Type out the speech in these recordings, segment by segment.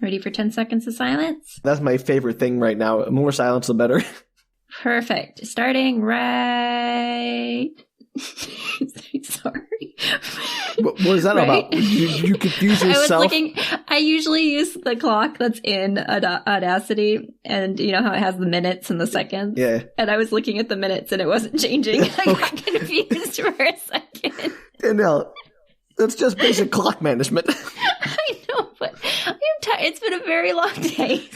Ready for 10 seconds of silence? That's my favorite thing right now. The more silence, the better. Perfect. Starting right... Sorry. What is that about? You confuse yourself? I usually use the clock that's in Audacity, and you know how it has the minutes and the seconds? Yeah. And I was looking at the minutes and it wasn't changing. I got confused for a second. Danielle, that's just basic clock management. I know, but I'm tired. It's been a very long day.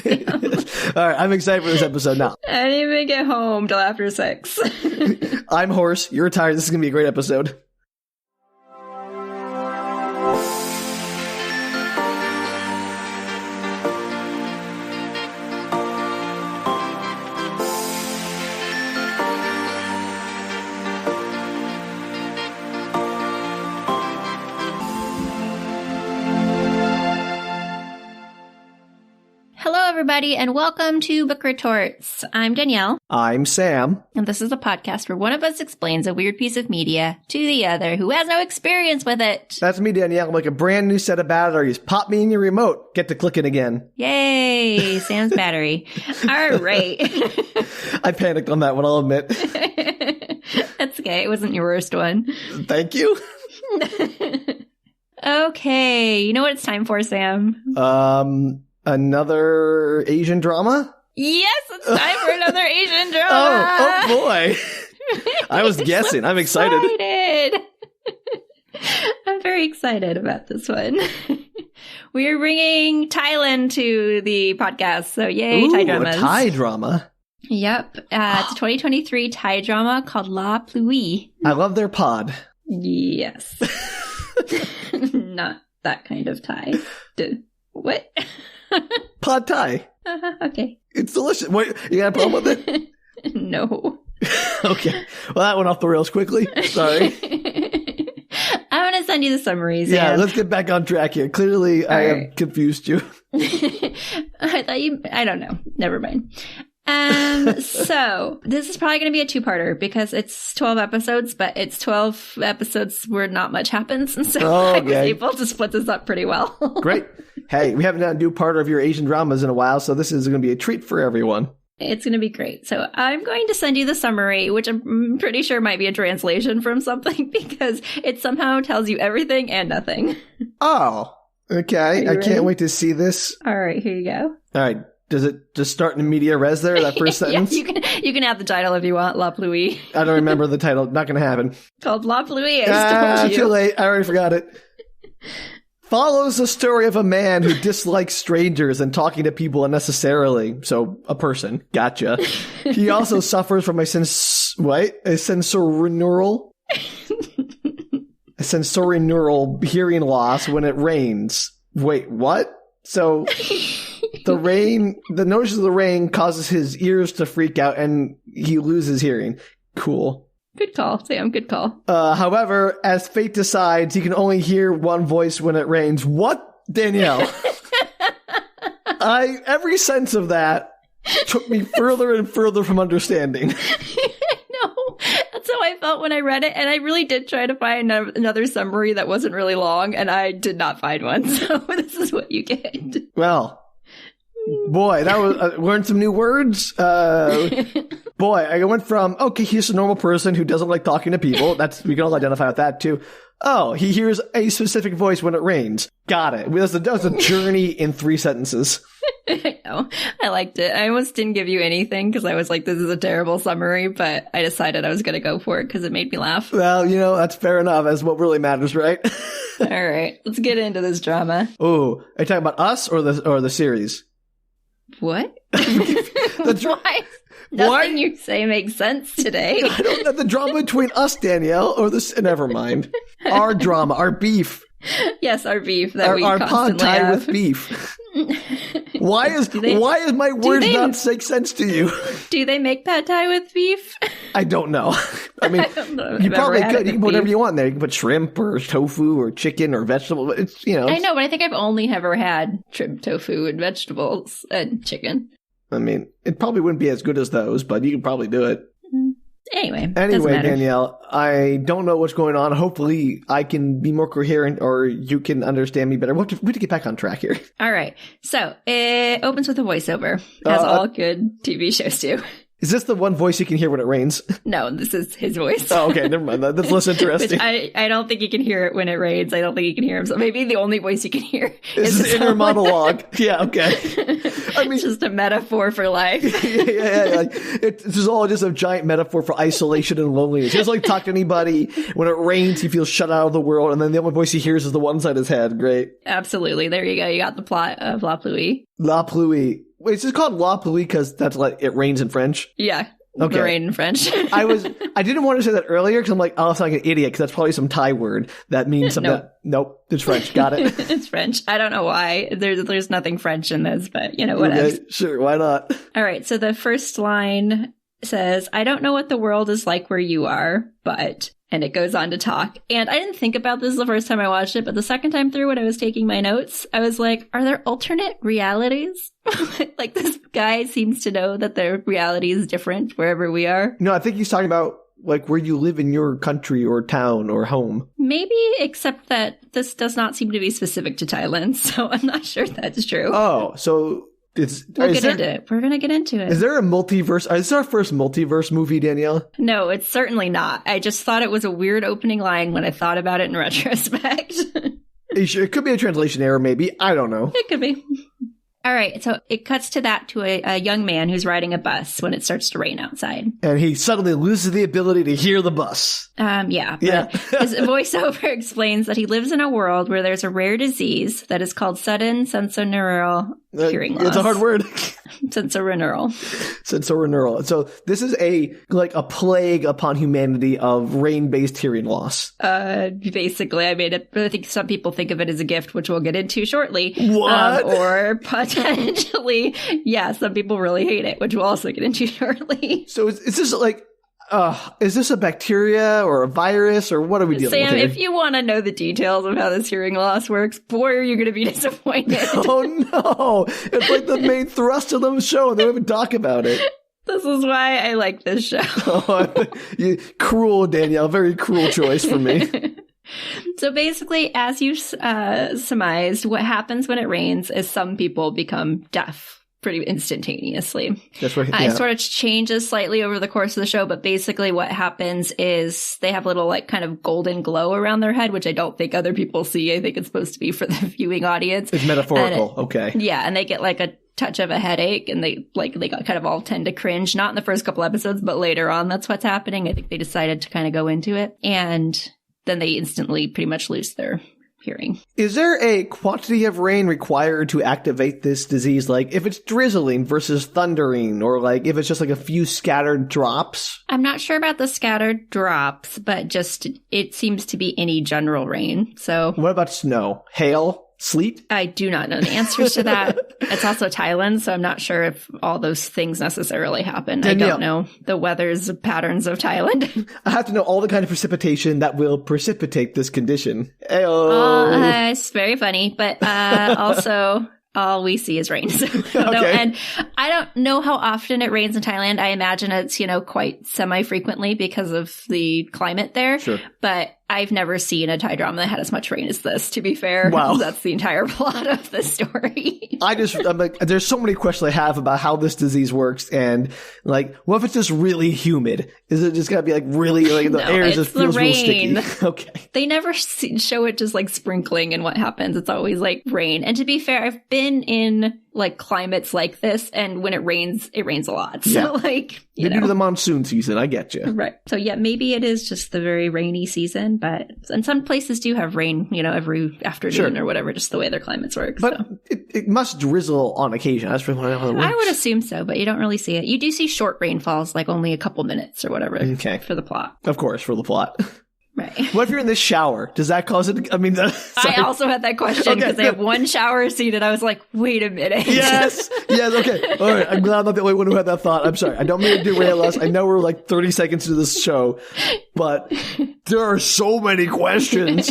All right, I'm excited for this episode now. I didn't even get home till after 6. I'm hoarse. You're tired. This is going to be a great episode. Everybody, and welcome to Book Retorts. I'm Danielle. I'm Sam. And this is a podcast where one of us explains a weird piece of media to the other who has no experience with it. That's me, Danielle. I'm like a brand new set of batteries. Pop me in your remote. Get to clicking again. Yay! Sam's battery. All right. I panicked on that one, I'll admit. That's okay. It wasn't your worst one. Thank you. Okay. You know what it's time for, Sam? Another Asian drama? Yes, it's time for another Asian drama. Oh boy. I was guessing. I'm excited. I'm very excited about this one. We are bringing Thailand to the podcast, so yay, Ooh, Thai dramas. A Thai drama? Yep. It's a 2023 Thai drama called Pluie. I love their pod. Yes. Not that kind of Thai. What? Pad Thai. Okay. It's delicious. Wait, you got a problem with it? No. Okay. Well, that went off the rails quickly. Sorry. I'm going to send you the summaries. Yeah, let's get back on track here. Clearly, I have confused you. I don't know. Never mind. So this is probably going to be a two-parter because it's 12 episodes, but it's 12 episodes where not much happens. And so I was able to split this up pretty well. Great. Hey, we haven't done a new part of your Asian dramas in a while, so this is going to be a treat for everyone. It's going to be great. So I'm going to send you the summary, which I'm pretty sure might be a translation from something because it somehow tells you everything and nothing. Oh, okay. I can't wait to see this. All right, here you go. All right. Does it just start in media res there, that first sentence? Yeah, you can have the title if you want, Pluie. I don't remember the title. Not going to happen. Called Pluie, I told you. Too late. I already forgot it. Follows the story of a man who dislikes strangers and talking to people unnecessarily. So, a person. Gotcha. He also suffers from a sensorineural hearing loss when it rains. Wait, what? So... The noise of the rain causes his ears to freak out and he loses hearing. Cool. Good call, Sam. Good call. However, as fate decides, he can only hear one voice when it rains. What? Danielle. Every sense of that took me further and further from understanding. No, that's how I felt when I read it. And I really did try to find another summary that wasn't really long, and I did not find one. So this is what you get. Well... Boy, that was learned some new words. Boy, I went from he's a normal person who doesn't like talking to people. We can all identify with that too. Oh, he hears a specific voice when it rains. Got it. That was a journey in 3 sentences. I know. I liked it. I almost didn't give you anything because I was like, this is a terrible summary, but I decided I was going to go for it because it made me laugh. Well, that's fair enough. That's what really matters, right? All right, let's get into this drama. Oh, are you talking about us or the series? What? Nothing you say makes sense today. I don't know the drama between us, Danielle, or this. Never mind. Our drama, our beef. Yes, our beef that we our constantly pod tie have. with beef. Why is my words not make sense to you? Do they make pad thai with beef? I don't know. I mean, you probably could. You can put whatever you want in there. You can put shrimp or tofu or chicken or vegetable. It's I know, but I think I've only ever had shrimp, tofu, and vegetables and chicken. I mean, it probably wouldn't be as good as those, but you could probably do it. Anyway, doesn't matter. Danielle, I don't know what's going on. Hopefully I can be more coherent or you can understand me better. We have to get back on track here. All right. So it opens with a voiceover, as all good TV shows do. Is this the one voice you can hear when it rains? No, this is his voice. Oh, okay. Never mind. That's less interesting. Which I don't think you can hear it when it rains. I don't think you can hear him. So maybe the only voice you can hear is his inner monologue. Yeah, okay. I mean, it's just a metaphor for life. yeah. Like, this is all just a giant metaphor for isolation and loneliness. He doesn't like talk to anybody. When it rains, he feels shut out of the world. And then the only voice he hears is the one inside his head. Great. Absolutely. There you go. You got the plot of La Pluie. La Pluie. Wait, is it called La Pluie because that's like it rains in French? Yeah. Okay. The rain in French. I didn't want to say that earlier because I'm like, oh, I sound like an idiot because that's probably some Thai word that means something. Nope, it's French. Got it. It's French. I don't know why. There's nothing French in this, but whatever. Okay, sure, why not? All right, so the first line says, I don't know what the world is like where you are, but... And it goes on to talk. And I didn't think about this the first time I watched it, but the second time through when I was taking my notes, I was like, are there alternate realities? Like this guy seems to know that their reality is different wherever we are. No, I think he's talking about like where you live in your country or town or home. Maybe, except that this does not seem to be specific to Thailand, so I'm not sure that's true. Oh, so... We'll get into it. We're going to get into it. Is there a multiverse? Is this our first multiverse movie, Danielle? No, it's certainly not. I just thought it was a weird opening line when I thought about it in retrospect. It could be a translation error, maybe. I don't know. It could be. All right, so it cuts to a young man who's riding a bus when it starts to rain outside. And he suddenly loses the ability to hear the bus. Yeah. His voiceover explains that he lives in a world where there's a rare disease that is called sudden sensorineural hearing loss. It's a hard word. Sensorineural. So this is a plague upon humanity of rain-based hearing loss. Basically, I think some people think of it as a gift, which we'll get into shortly. What? Or potentially, yeah, some people really hate it, which we'll also get into shortly. So is this like... is this a bacteria or a virus or what are we dealing with Sam, here? if you want to know the details of how this hearing loss works, boy, are you going to be disappointed. Oh no! It's like the main thrust of the show and they don't even talk about it. This is why I like this show. Cruel, Danielle. Very cruel choice for me. So basically, as you surmised, what happens when it rains is some people become deaf pretty instantaneously. That's right. It sort of changes slightly over the course of the show, but basically what happens is they have a little kind of golden glow around their head, which I don't think other people see. I think it's supposed to be for the viewing audience. It's metaphorical. Okay. Yeah, and they get a touch of a headache and they kind of all tend to cringe, not in the first couple episodes, but later on that's what's happening. I think they decided to kind of go into it, and then they instantly pretty much lose their hearing. Is there a quantity of rain required to activate this disease? Like if it's drizzling versus thundering, or like if it's just like a few scattered drops? I'm not sure about the scattered drops, but just it seems to be any general rain. So what about snow? Hail? Sleet? I do not know the answers to that. It's also Thailand, so I'm not sure if all those things necessarily happen. Danielle, I don't know the weather's patterns of Thailand. I have to know all the kind of precipitation that will precipitate this condition. It's very funny, but also... all we see is rain. So okay. And I don't know how often it rains in Thailand. I imagine it's, quite semi-frequently because of the climate there. Sure. But I've never seen a Thai drama that had as much rain as this, to be fair. Wow. That's the entire plot of the story. I'm like, there's so many questions I have about how this disease works. And what if it's just really humid? Is it just going to be really, the air just feels real sticky? Okay. They never show it just sprinkling and what happens. It's always rain. And to be fair, I've been in climates like this, and when it rains a lot. So you're due to the monsoon season. I get you. Right. So yeah, maybe it is just the very rainy season, and some places do have rain, every afternoon or whatever, just the way their climates work. But so. it must drizzle on occasion. That's really how it works. I would assume so, but you don't really see it. You do see short rainfalls, only a couple minutes or whatever. Okay. For the plot. Of course, for the plot. Right. What if you're in the shower? Does that cause it? I also had that question because they have one shower scene, and I was like, wait a minute. Yes. Okay. All right. I'm glad I'm not the only one who had that thought. I'm sorry. I don't mean to derail us. I know we're 30 seconds into this show, but there are so many questions.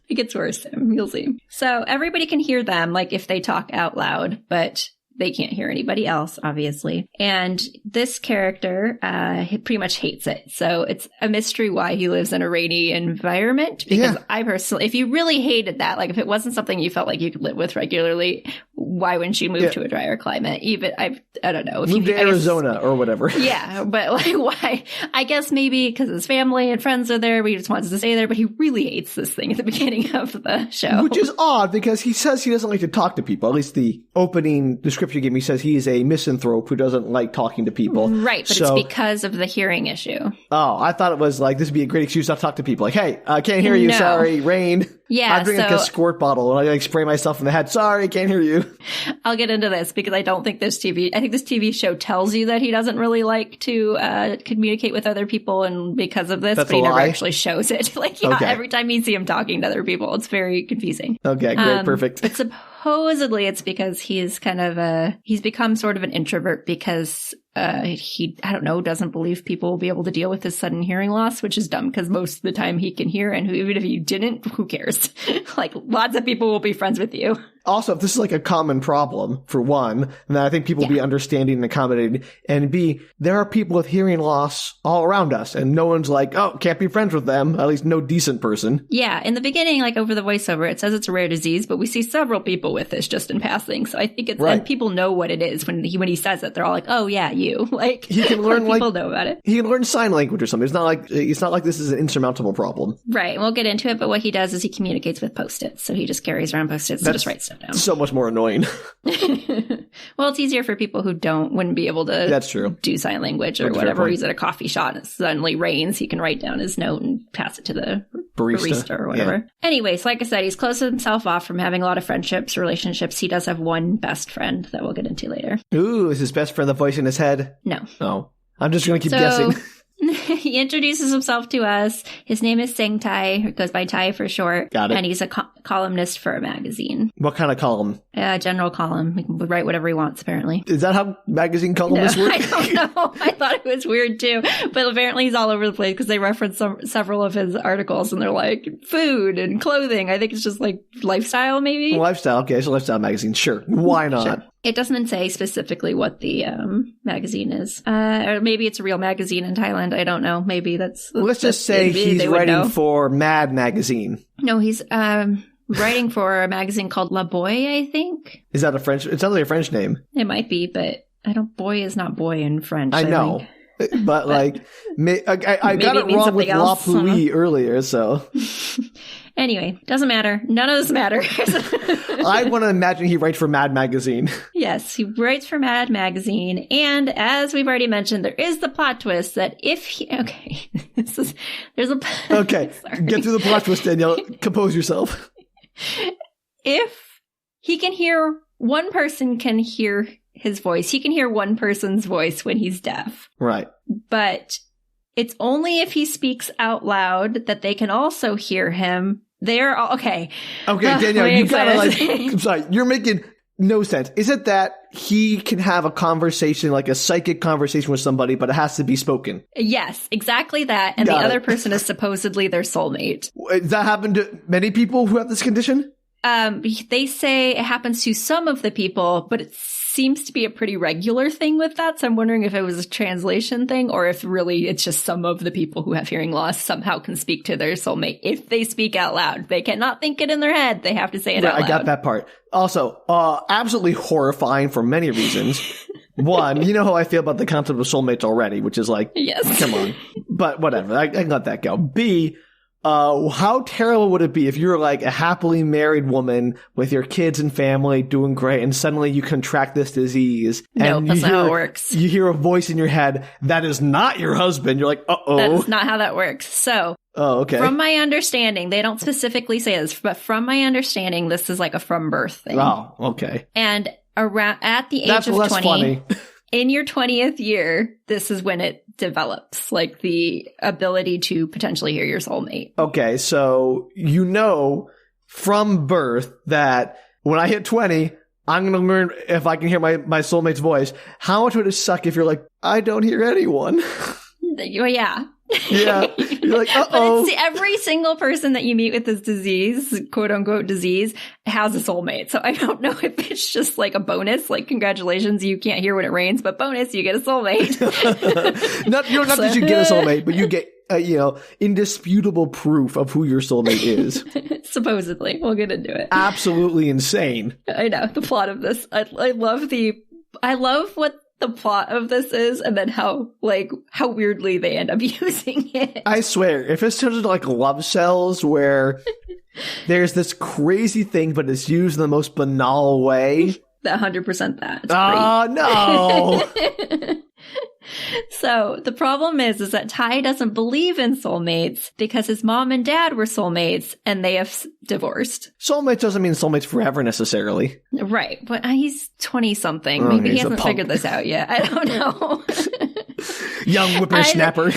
It gets worse, Sam. You'll see. So everybody can hear them, if they talk out loud, but they can't hear anybody else, obviously. And this character he pretty much hates it. So it's a mystery why he lives in a rainy environment. Because I personally, if you really hated that, like if it wasn't something you felt like you could live with regularly, why wouldn't you move to a drier climate? Even I don't know. Move to Arizona or whatever. Yeah, but like why? I guess maybe because his family and friends are there, but he just wants to stay there. But he really hates this thing at the beginning of the show. Which is odd because he says he doesn't like to talk to people. At least the opening description gave me says he is a misanthrope who doesn't like talking to people. Right, but it's because of the hearing issue. Oh, I thought it was like this would be a great excuse not to talk to people. Like, hey, I can't hear you. Sorry, rain. Yeah, I drink like a squirt bottle and I like spray myself in the head. Sorry, can't hear you. I'll get into this because I don't think this TV show tells you that he doesn't really like to communicate with other people, and because of this, but he never actually shows it. Like, every time you see him talking to other people, it's very confusing. Okay, great, perfect. But supposedly it's because he's kind of he's become sort of an introvert because he, I don't know, doesn't believe people will be able to deal with his sudden hearing loss, which is dumb because most of the time he can hear, and even if you didn't, who cares? Like, lots of people will be friends with you. Also, if this is like a common problem, for one, then I think people will be understanding and accommodating. And B, there are people with hearing loss all around us, and no one's like, oh, can't be friends with them. At least no decent person. Yeah. In the beginning, like over the voiceover, it says it's a rare disease, but we see several people with this just in passing. So I think it's, and people know what it is when he says it. They're all like, oh yeah, you. Like, he can learn people know about it. He can learn sign language or something. It's not like this is an insurmountable problem. Right. And we'll get into it, but what he does is he communicates with Post-its. So he just carries around Post-its and just writes stuff down. So much more annoying. Well, it's easier for people who wouldn't be able to That's true. do sign language or whatever. He's at a coffee shop and it suddenly rains. He can write down his note and pass it to the barista or whatever. Yeah. Anyways, like I said, he's closed himself off from having a lot of friendships, relationships. He does have one best friend that we'll get into later. Ooh, is his best friend the voice in his head? No. Oh, I'm just going to keep guessing. He introduces himself to us. His name is Sing Tai. It goes by Tai for short. Got it. And he's a columnist for a magazine. What kind of column? General column. He can write whatever he wants, apparently. Is that how magazine columnists work? I don't know. I thought it was weird, too. But apparently he's all over the place because they reference several of his articles, and they're like food and clothing. I think it's just like lifestyle, maybe? Lifestyle. Okay, so lifestyle magazine. Sure. Why not? Sure. It doesn't say specifically what the magazine is. Or maybe it's a real magazine in Thailand. I don't know. Maybe that's... Let's just say he's writing for Mad Magazine. No, he's writing for a magazine called La Boy, I think. Is that a French... It sounds like a French name. It might be, but boy is not boy in French. I know. Think. But like... I got it wrong with La Pluie earlier, so... Anyway, doesn't matter. None of this matters. I want to imagine he writes for Mad Magazine. Yes, he writes for Mad Magazine. And as we've already mentioned, there is the plot twist that if he... Okay. Okay. Get through the plot twist, Danielle. Compose yourself. If he can hear... One person can hear his voice. He can hear one person's voice when he's deaf. Right. But... it's only if he speaks out loud that they can also hear him. They're all okay. Okay, Danielle, you gotta I'm sorry, you're making no sense. Is it that he can have a conversation, like a psychic conversation with somebody, but it has to be spoken? Yes, exactly that. And the other person is supposedly their soulmate. Does that happen to many people who have this condition? They say it happens to some of the people, but it seems to be a pretty regular thing with that. So I'm wondering if it was a translation thing or if really it's just some of the people who have hearing loss somehow can speak to their soulmate if they speak out loud. They cannot think it in their head. They have to say it out loud. I got that part. Also, absolutely horrifying for many reasons. One, you know how I feel about the concept of soulmates already, which is like, yes, come on. But whatever. I can let that go. B, how terrible would it be if you're like a happily married woman with your kids and family doing great and suddenly you contract this disease? No, and that's not how it works. You hear a voice in your head that is not your husband. You're like, uh-oh. That's not how that works. So, okay. From my understanding, they don't specifically say this, but from my understanding, this is like a from birth thing. Oh, okay. And around at the age that's of less 20, funny. In your 20th year, this is when it develops, like the ability to potentially hear your soulmate. Okay, so you know from birth that when I hit 20, I'm going to learn if I can hear my soulmate's voice. How much would it suck if you're like, I don't hear anyone? Well, yeah. Yeah. You're like, uh-oh. But every single person that you meet with this disease, quote unquote disease, has a soulmate. So I don't know if it's just like a bonus, like congratulations, you can't hear when it rains, but bonus, you get a soulmate. not that you get a soulmate, but you get, indisputable proof of who your soulmate is. Supposedly. We'll get into it. Absolutely insane. I know. The plot of this. I love what the plot of this is, and then how weirdly they end up using it. I swear, if it's turns into like love cells where there's this crazy thing, but it's used in the most banal way. 100% that. Oh, no. So the problem is that Ty doesn't believe in soulmates because his mom and dad were soulmates and they have divorced. Soulmates doesn't mean soulmates forever necessarily. Right. But he's 20-something. Maybe he hasn't figured this out yet. I don't know. Young whippersnapper.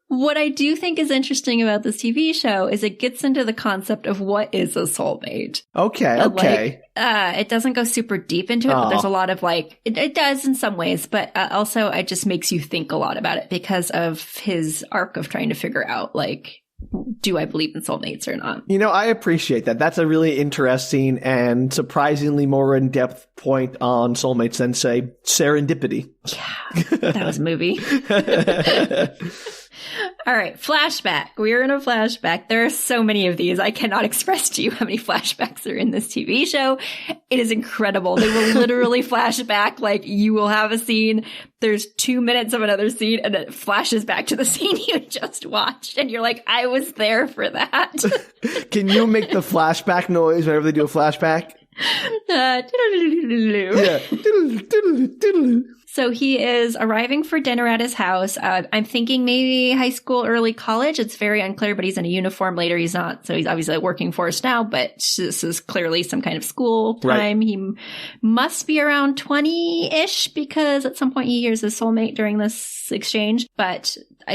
What I do think is interesting about this TV show is it gets into the concept of what is a soulmate. Okay. It doesn't go super deep into it, but there's a lot of it does in some ways, but also it just makes you think a lot about it because of his arc of trying to figure out, do I believe in soulmates or not? I appreciate that. That's a really interesting and surprisingly more in-depth point on soulmates than, say, serendipity. Yeah, that was a movie. All right, flashback. We are in a flashback. There are so many of these. I cannot express to you how many flashbacks are in this TV show. It is incredible. They will literally flashback. You will have a scene. There's 2 minutes of another scene, and it flashes back to the scene you just watched. And you're like, I was there for that. Can you make the flashback noise whenever they do a flashback? Yeah. So he is arriving for dinner at his house. I'm thinking maybe high school, early college. It's very unclear, but he's in a uniform. Later, he's not. So he's obviously working for us now, but this is clearly some kind of school time. Right. He must be around 20-ish because at some point he hears his soulmate during this exchange.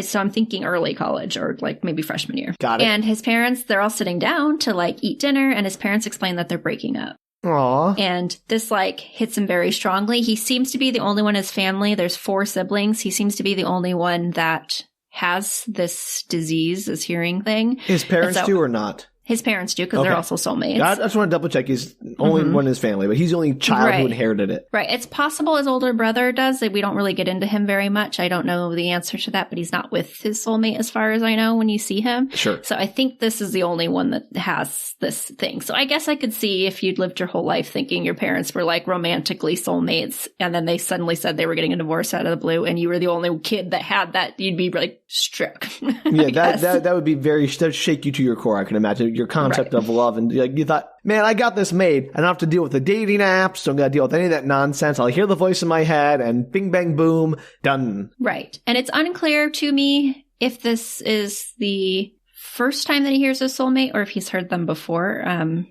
So I'm thinking early college or maybe freshman year. Got it. And his parents, they're all sitting down to eat dinner, and his parents explain that they're breaking up. Aww. And this hits him very strongly. He seems to be the only one in his family. There's 4 siblings. He seems to be the only one that has this disease, this hearing thing. His parents do or not? His parents do, because they're also soulmates. I just want to double check. He's only one in his family, but he's the only child who inherited it. Right. It's possible his older brother does. We don't really get into him very much. I don't know the answer to that, but he's not with his soulmate as far as I know when you see him. Sure. So I think this is the only one that has this thing. So I guess I could see if you'd lived your whole life thinking your parents were romantically soulmates, and then they suddenly said they were getting a divorce out of the blue, and you were the only kid that had that, you'd be struck. Yeah, that would be that would shake you to your core, I can imagine. Your concept of love, and you thought, man, I got this made. I don't have to deal with the dating apps. Don't got to deal with any of that nonsense. I'll hear the voice in my head and bing, bang, boom, done. Right. And it's unclear to me if this is the first time that he hears his soulmate or if he's heard them before,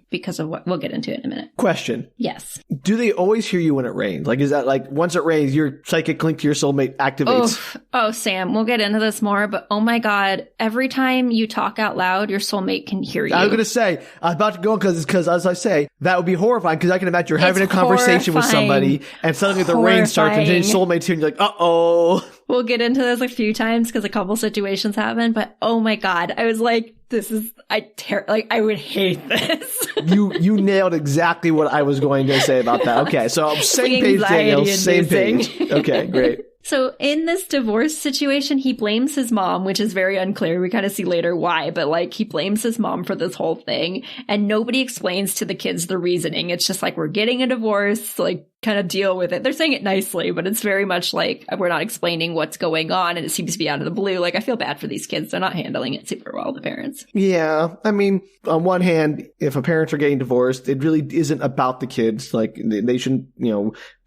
because of what we'll get into it in a minute. Question. Yes. Do they always hear you when it rains? Is that once it rains, your psychic link to your soulmate activates? Oh, Sam, we'll get into this more, but oh my God, every time you talk out loud, your soulmate can hear you. I was going to say, I was about to go because as I say, that would be horrifying because I can imagine you're having a conversation with somebody and suddenly the rain starts and then your soulmate's here and you're like, uh-oh. We'll get into this a few times because a couple situations happen, but oh my God, I was like, I would hate this. You nailed exactly what I was going to say about that. Okay, so same page, Danielle, same page. Okay, great. So in this divorce situation, he blames his mom, which is very unclear. We kind of see later why, but he blames his mom for this whole thing. And nobody explains to the kids the reasoning. It's just we're getting a divorce, kind of deal with it. They're saying it nicely, but it's very much we're not explaining what's going on. And it seems to be out of the blue. I feel bad for these kids. They're not handling it super well, the parents. Yeah. I mean, on one hand, if a parents are getting divorced, it really isn't about the kids. They shouldn't,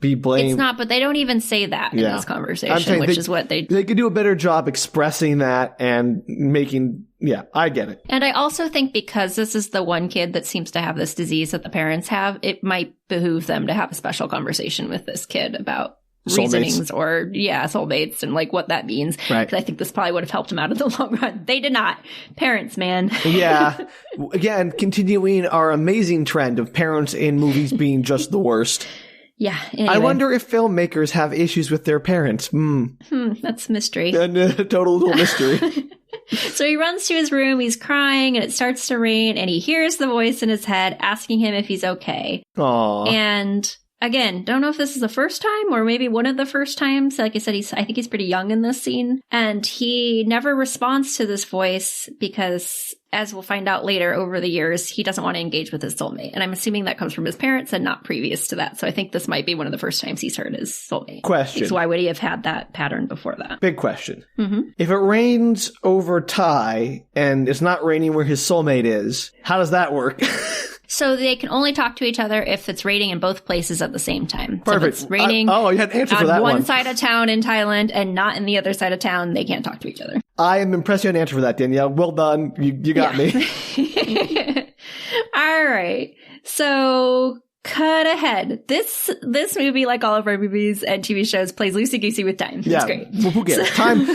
be blamed. It's not, but they don't even say that in this conversation, which is what they could do a better job expressing that and making. Yeah, I get it. And I also think because this is the one kid that seems to have this disease that the parents have, it might behoove them to have a special conversation with this kid about reasonings or soulmates and what that means. Right. Because I think this probably would have helped him out in the long run. They did not. Parents, man. Yeah. Again, continuing our amazing trend of parents in movies being just the worst. Yeah. Anyway. I wonder if filmmakers have issues with their parents. That's a mystery. Total little mystery. So he runs to his room, he's crying, and it starts to rain, and he hears the voice in his head asking him if he's okay. Aww. And again, don't know if this is the first time or maybe one of the first times. Like I said, I think he's pretty young in this scene. And he never responds to this voice because, as we'll find out later over the years, he doesn't want to engage with his soulmate. And I'm assuming that comes from his parents and not previous to that. So I think this might be one of the first times he's heard his soulmate. Question. So why would he have had that pattern before that? Big question. Mm-hmm. If it rains over Ty and it's not raining where his soulmate is, how does that work? So they can only talk to each other if it's raining in both places at the same time. Perfect. So if it's raining you had an answer for that on one. one side of town in Thailand and not in the other side of town, they can't talk to each other. I am impressed you had an answer for that, Danielle. Well done. You got me. All right. So cut ahead. This movie, like all of our movies and TV shows, plays loosey-goosey with time. Yeah. It's great. Well, who cares? Time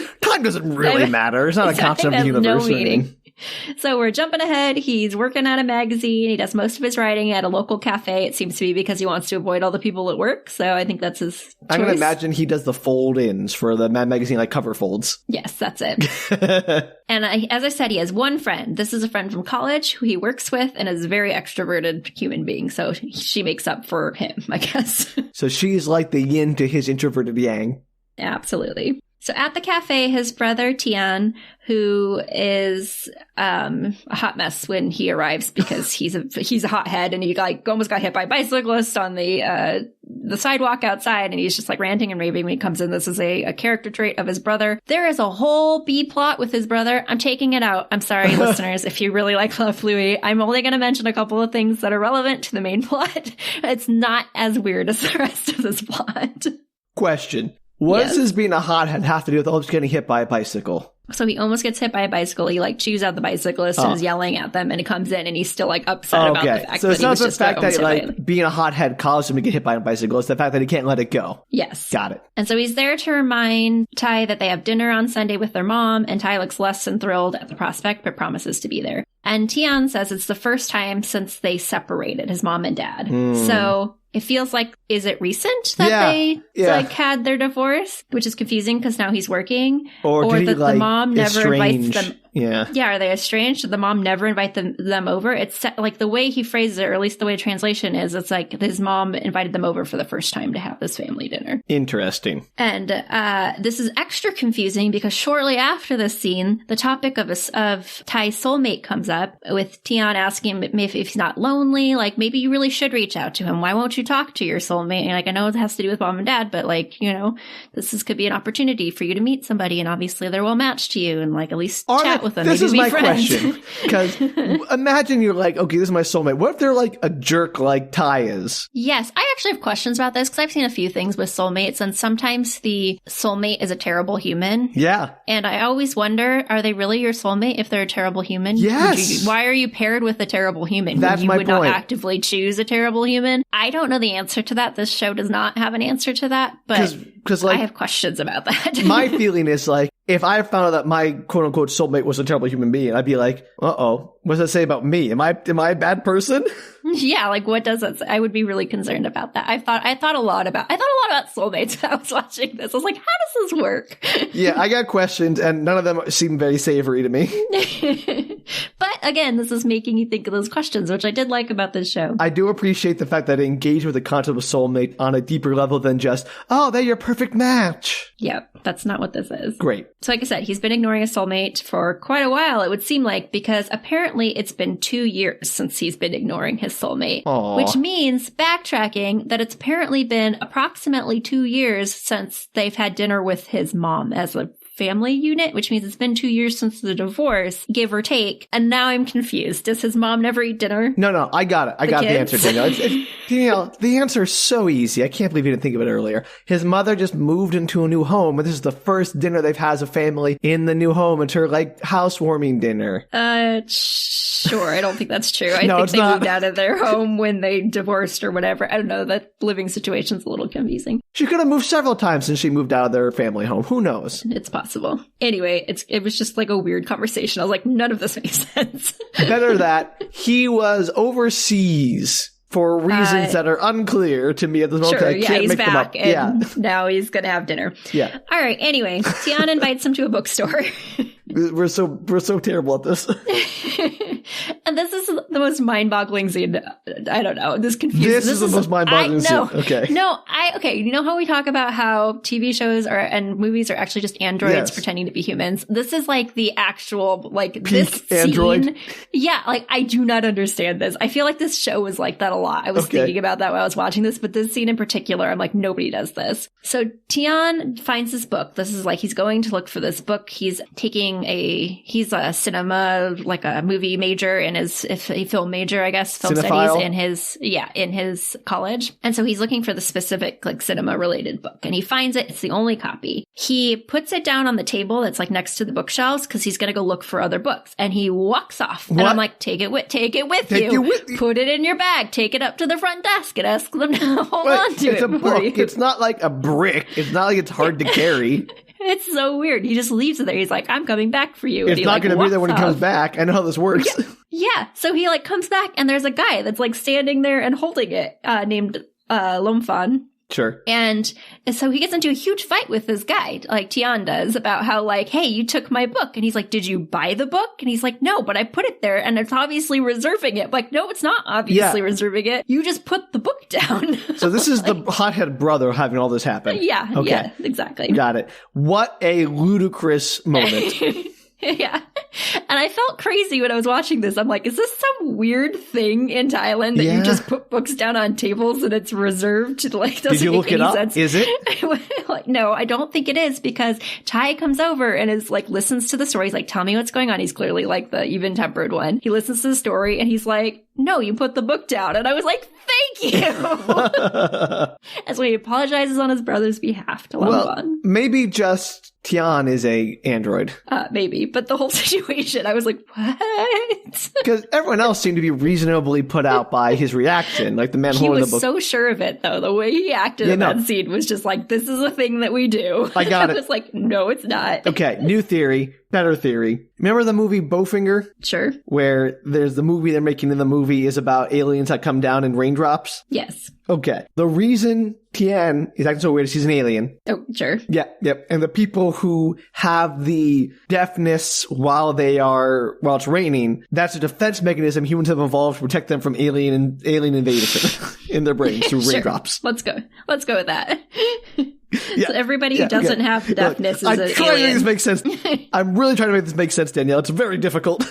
doesn't really matter. It's not a concept of the universe. No meaning. So we're jumping ahead. He's working at a magazine. He does most of his writing at a local cafe. It seems to be because he wants to avoid all the people at work. So I think that's his choice. I'm going to imagine he does the fold-ins for the Mad Magazine, like cover folds. Yes, that's it. And as I said, he has one friend. This is a friend from college who he works with and is a very extroverted human being. So she makes up for him, I guess. So she's like the yin to his introverted yang. Absolutely. So at the cafe, his brother Thian, who is a hot mess when he arrives because he's a hothead and he like almost got hit by a bicyclist on the sidewalk outside, and he's just like ranting and raving when he comes in. This is a character trait of his brother. There is a whole B plot with his brother. I'm taking it out. I'm sorry, listeners, if you really like Love Pluie. I'm only going to mention a couple of things that are relevant to the main plot. It's not as weird as the rest of this plot. Question. What does his being a hothead have to do with almost getting hit by a bicycle? So he almost gets hit by a bicycle. He like chews out the bicyclist and is yelling at them, and he comes in and he's still like upset about the fact so that it's he not was the just fact that like being a hothead caused him to get hit by a bicycle. It's the fact that he can't let it go. Yes. Got it. And so he's there to remind Ty that they have dinner on Sunday with their mom, and Ty looks less than thrilled at the prospect, but promises to be there. And Thian says it's the first time since they separated, his mom and dad. So it feels like, is it recent that they like had their divorce? Which is confusing because now he's working. Or did that he, the mom never invites them. Yeah. Yeah, are they estranged? Did the mom never invite them over? It's like the way he phrases it, or at least the way translation is, it's like his mom invited them over for the first time to have this family dinner. Interesting. And this is extra confusing because shortly after this scene, the topic of Ty's soulmate comes up, with Thian asking him if he's not lonely. Like, maybe you really should reach out to him. Why won't you talk to your soulmate? And like, I know it has to do with mom and dad, but like, you know, could be an opportunity for you to meet somebody, and obviously they're well matched to you, and like at least chat with them. This maybe is be my friends. question. Because imagine you're like, okay, this is my soulmate. What if they're like a jerk like Ty is? Yes, I actually have questions about this because I've seen a few things with soulmates, and sometimes the soulmate is a terrible human. Yeah. And I always wonder, are they really your soulmate if they're a terrible human? Yes. Why are you paired with a terrible human? That's when you my would point. not actively choose a terrible human? I don't know the answer to that. This show does not have an answer to that, but like, I have questions about that. My feeling is like, if I found out that my quote unquote soulmate was a terrible human being, I'd be like, what does that say about me? Am I a bad person? Yeah, like what does it say? I would be really concerned about that. I thought a lot about soulmates when I was watching this. I was like, how does this work? Yeah, I got questions, and none of them seem very savory to me. But again, this is making you think of those questions, which I did like about this show. I do appreciate the fact that it engaged with the concept of soulmate on a deeper level than just, oh, they're your perfect match. Yep, that's not what this is. Great. So like I said, he's been ignoring a soulmate for quite a while, it would seem like, because apparently it's been 2 years since he's been ignoring his soulmate. Aww. Which means, backtracking, that it's apparently been approximately 2 years since they've had dinner with his mom as a family unit, which means it's been 2 years since the divorce, give or take. And now I'm confused. Does his mom never eat dinner? No, I got it. I got the answer, Danielle. Danielle, the answer is so easy. I can't believe you didn't think of it earlier. His mother just moved into a new home, and this is the first dinner they've had as a family in the new home. It's her, like, housewarming dinner. Sure. I don't think that's true. I No, think it's they not. moved out of their home when they divorced or whatever. I don't know. That living situation's a little confusing. She could have moved several times since she moved out of their family home. Who knows? It's possible. Anyway, it was just like a weird conversation. I was like, none of this makes sense. Better that he was overseas for reasons that are unclear to me at this moment. Sure, I can't he's make them up. back, and now he's going to have dinner. Yeah. All right, anyway, Thian invites him to a bookstore. We're so terrible at this. And this is the most mind-boggling scene. I don't know. This confuses. This is the most mind-boggling scene. Okay. Okay. You know how we talk about how TV shows and movies are actually just androids pretending to be humans? This is like the actual, like, peak this android. Scene. Yeah, like, I do not understand this. I feel like this show was like that a lot. I was thinking about that while I was watching this, but this scene in particular, I'm like, nobody does this. So Thian finds this book. This is like, he's going to look for this book. He's a cinema, like a movie major in his, if a film major, I guess, film Cinephile. studies in his college. And so he's looking for the specific, like, cinema related book, and he finds it. It's the only copy. He puts it down on the table that's like next to the bookshelves because he's going to go look for other books, and he walks off. What? And I'm like, take it with you. Put it in your bag. Take it up to the front desk and ask them to hold on to it. It's a book. It's not like a brick. It's not like it's hard to carry. It's so weird. He just leaves it there. He's like, I'm coming back for you. It's not going to be there when he comes back. I know how this works. Yeah. So he like comes back, and there's a guy that's like standing there and holding it, named Lomfon. Sure. And so he gets into a huge fight with this guy, like Thian does, about how, like, hey, you took my book. And he's like, did you buy the book? And he's like, no, but I put it there, and it's obviously reserving it. Like, no, it's not obviously reserving it. You just put the book down. So this is the hothead brother having all this happen. Yeah. Okay. Yeah, exactly. Got it. What a ludicrous moment. Yeah. And I felt crazy when I was watching this. I'm like, is this some weird thing in Thailand that you just put books down on tables and it's reserved? Like, doesn't Did you look make it any up? sense. Is it? Like, no, I don't think it is, because Thai comes over and is like, listens to the story. He's like, tell me what's going on. He's clearly like the even-tempered one. He listens to the story and he's like, no, you put the book down. And I was like, thank you. And so he apologizes on his brother's behalf to Lomfon. Well, maybe just Thian is a android. Maybe. But the whole situation, I was like, what? Because everyone else seemed to be reasonably put out by his reaction. Like the man holding the book. He was so sure of it, though. The way he acted in that scene was just like, this is a thing that we do. I got it. I was like, no, it's not. Okay, new theory. Better theory. Remember the movie Bowfinger? Sure. Where there's the movie they're making in the movie is about aliens that come down in raindrops? Yes. Okay. The reason Thian is acting so weird is he's an alien. Oh, sure. Yeah, yep. And the people who have the deafness while it's raining, that's a defense mechanism humans have evolved to protect them from alien invasion in their brains through raindrops. Let's go with that. So everybody who doesn't have the deafness is an alien. I'm trying to make this make sense. I'm really trying to make this make sense, Danielle. It's very difficult.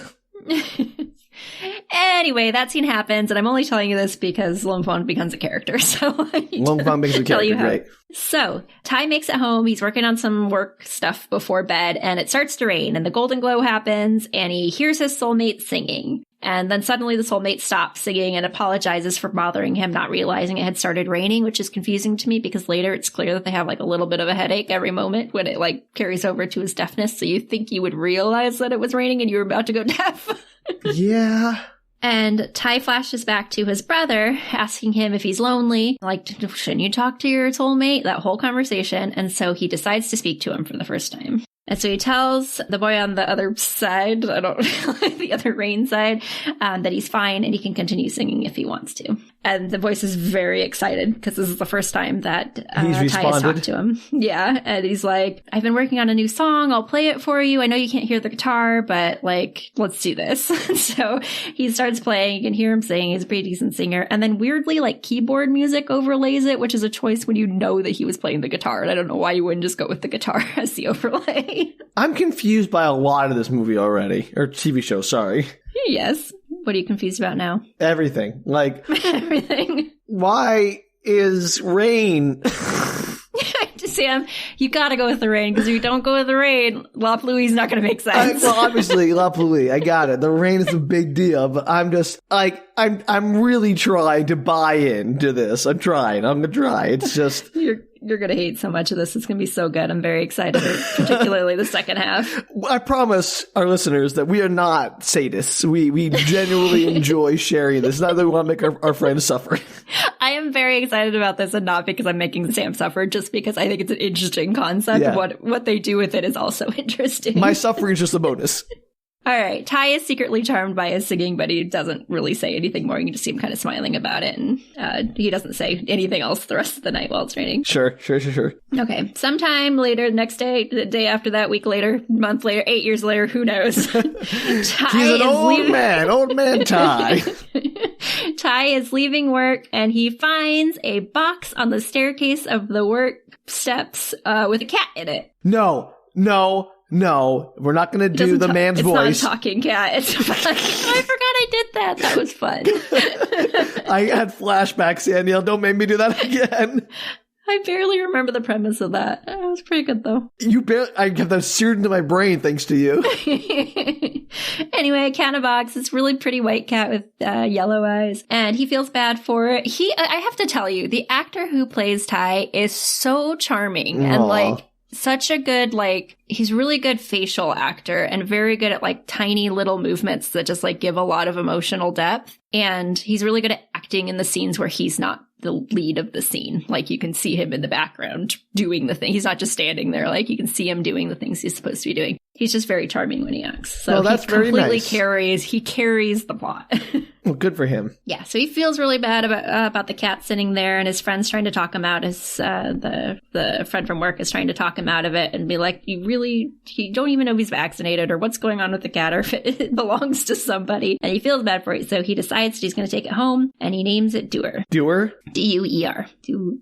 Anyway, that scene happens, and I'm only telling you this because Lomfon becomes a character. So Lomfon becomes a character, great. So Thai makes it home. He's working on some work stuff before bed, and it starts to rain, and the golden glow happens, and he hears his soulmate singing. And then suddenly the soulmate stops singing and apologizes for bothering him, not realizing it had started raining, which is confusing to me because later it's clear that they have like a little bit of a headache every moment when it like carries over to his deafness. So you think you would realize that it was raining and you were about to go deaf. Yeah. And Thai flashes back to his brother, asking him if he's lonely. Like, shouldn't you talk to your soulmate? That whole conversation. And so he decides to speak to him for the first time. And so he tells the boy on the other side, the other rain side, that he's fine and he can continue singing if he wants to. And the voice is very excited because this is the first time that Thai has talked to him. Yeah. And he's like, I've been working on a new song. I'll play it for you. I know you can't hear the guitar, but like, let's do this. So he starts playing. You can hear him sing. He's a pretty decent singer. And then weirdly, like keyboard music overlays it, which is a choice when you know that he was playing the guitar. And I don't know why you wouldn't just go with the guitar as the overlay. I'm confused by a lot of this movie already. Or TV show, sorry. Yes. What are you confused about now? Everything. Like, everything. Why is rain? Sam, you gotta go with the rain, because if you don't go with the rain, La Pluie's not gonna make sense. Well, obviously, La Pluie, I got it. The rain is a big deal, but I'm just, like, I'm really trying to buy into this. I'm gonna try. It's just... You're gonna hate so much of this. It's gonna be so good. I'm very excited, particularly the second half. I promise our listeners that we are not sadists. We genuinely enjoy sharing this. Not that we want to make our friends suffer. I am very excited about this, and not because I'm making Sam suffer, just because I think it's an interesting concept. Yeah. What they do with it is also interesting. My suffering is just a bonus. All right. Ty is secretly charmed by his singing, but he doesn't really say anything more. You can just see him kind of smiling about it. And he doesn't say anything else the rest of the night while it's raining. Sure. Okay. Sometime later, next day, the day after that, week later, month later, 8 years later, who knows? He's an old man Ty. Ty is leaving work and he finds a box on the staircase of the work steps with a cat in it. No. We're not going to do the man's voice. It's not a talking cat. It's I forgot I did that. That was fun. I had flashbacks, Danielle. Don't make me do that again. I barely remember the premise of that. It was pretty good, though. I have that seared into my brain thanks to you. Anyway, cat in a box. It's a really pretty white cat with yellow eyes. And he feels bad for it. I have to tell you, the actor who plays Ty is so charming. Aww. And, like, such a good, like, he's really good facial actor and very good at, like, tiny little movements that just, like, give a lot of emotional depth. And he's really good at acting in the scenes where he's not the lead of the scene. Like, you can see him in the background doing the thing. He's not just standing there. Like, you can see him doing the things he's supposed to be doing. He's just very charming when he acts. So that's he completely very nice. He carries the plot. Well, good for him. Yeah, so he feels really bad about the cat sitting there, and his friend's trying to talk him out. The friend from work is trying to talk him out of it and be like, you don't even know if he's vaccinated or what's going on with the cat or if it belongs to somebody. And he feels bad for it, so he decides he's going to take it home, and he names it Doer. Doer? D-U-E-R.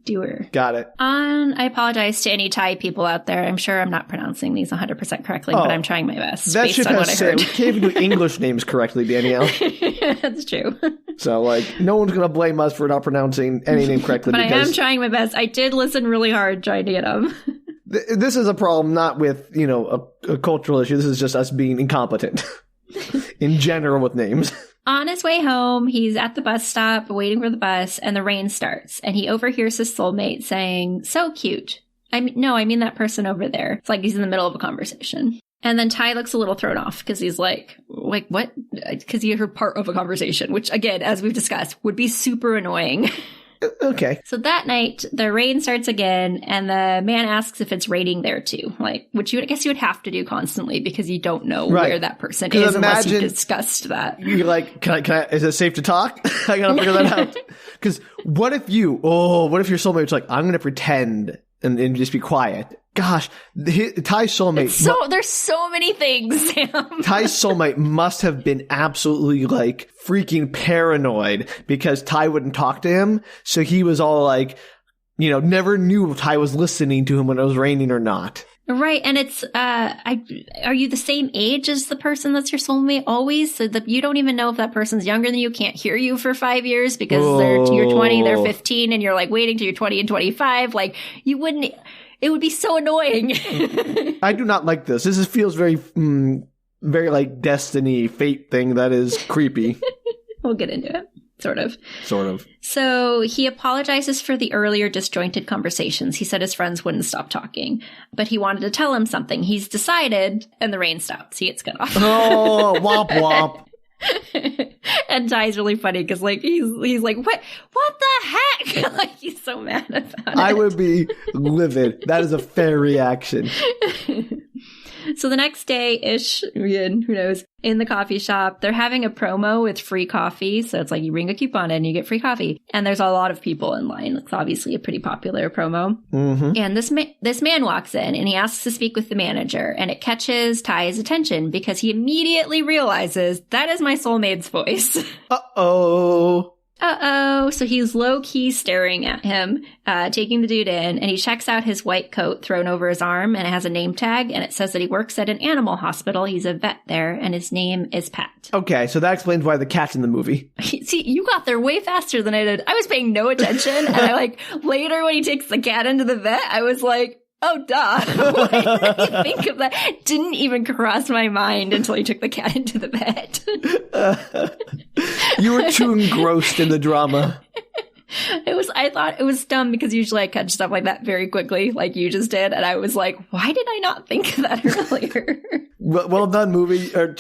Doer. Got it. I apologize to any Thai people out there. I'm sure I'm not pronouncing these 100% correctly, but I'm trying my best. That based ship on has what I said. heard. We can't even do English names correctly, Danielle. That's true. So, like, no one's going to blame us for not pronouncing any name correctly. But I am trying my best. I did listen really hard trying to get them. This is a problem not with, a cultural issue. This is just us being incompetent in general with names. On his way home, he's at the bus stop waiting for the bus, and the rain starts. And he overhears his soulmate saying, "So cute." I mean that person over there. It's like he's in the middle of a conversation. And then Ty looks a little thrown off because he's like, what? Because he heard part of a conversation, which, again, as we've discussed, would be super annoying. Okay. So that night, the rain starts again, and the man asks if it's raining there too. Like, which I guess you would have to do constantly because you don't know where that person is unless you discussed that. You're like, can I, is it safe to talk? I gotta figure that out. Because what if your soulmate's like, I'm gonna pretend and just be quiet. Gosh, Ty's soulmate. There's so many things, Sam. Ty's soulmate must have been absolutely like freaking paranoid because Ty wouldn't talk to him. So he was all like, never knew if Ty was listening to him when it was raining or not. Right. And it's, are you the same age as the person that's your soulmate always? So that you don't even know if that person's younger than you, can't hear you for 5 years because you're 20, they're 15, and you're like waiting till you're 20 and 25. Like it would be so annoying. I do not like this. This feels very, very like destiny, fate thing that is creepy. We'll get into it. Sort of. So he apologizes for the earlier disjointed conversations. He said his friends wouldn't stop talking, but he wanted to tell him something. He's decided, and the rain stops. He gets cut off. Oh, womp womp. And Ty's really funny because like he's like, what the heck? Like he's so mad about it. I would be livid. That is a fair reaction. So the next day-ish, again, who knows, in the coffee shop, they're having a promo with free coffee. So it's like you bring a coupon in and you get free coffee. And there's a lot of people in line. It's obviously a pretty popular promo. Mm-hmm. And this man walks in and he asks to speak with the manager. And it catches Ty's attention because he immediately realizes that is my soulmate's voice. Uh-oh. So he's low-key staring at him, taking the dude in, and he checks out his white coat thrown over his arm, and it has a name tag, and it says that he works at an animal hospital. He's a vet there, and his name is Phat. Okay, so that explains why the cat's in the movie. See, you got there way faster than I did. I was paying no attention, and later when he takes the cat into the vet, I was like, oh, duh. Why didn't I think of that? Didn't even cross my mind until he took the cat into the vet. You were too engrossed in the drama. I thought it was dumb because usually I catch stuff like that very quickly, like you just did. And I was like, why did I not think of that earlier? Well done, movie or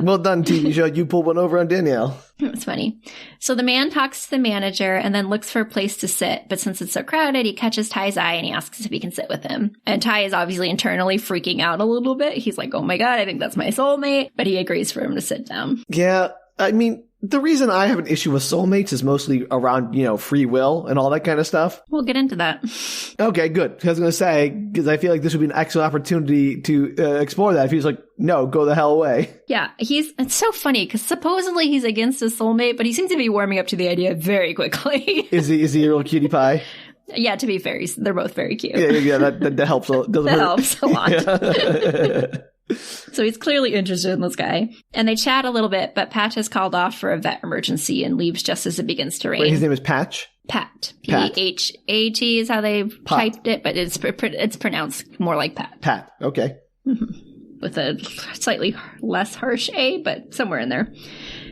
well done, TV show. You pulled one over on Danielle. It's funny. So the man talks to the manager and then looks for a place to sit. But since it's so crowded, he catches Ty's eye and he asks if he can sit with him. And Ty is obviously internally freaking out a little bit. He's like, oh my God, I think that's my soulmate. But he agrees for him to sit down. Yeah, I mean, the reason I have an issue with soulmates is mostly around, free will and all that kind of stuff. We'll get into that. Okay, good. I was going to say, because I feel like this would be an excellent opportunity to explore that. If he's like, no, go the hell away. Yeah, it's so funny because supposedly he's against his soulmate, but he seems to be warming up to the idea very quickly. Is he a little cutie pie? Yeah, to be fair, they're both very cute. Yeah, that helps. Helps a lot. Yeah. So he's clearly interested in this guy. And they chat a little bit, but Patch is called off for a vet emergency and leaves just as it begins to rain. Wait, his name is Patch? Pat. P-H-A-T is how they typed it, but it's pronounced more like Pat. Pat, okay. Mm-hmm. With a slightly less harsh A, but somewhere in there.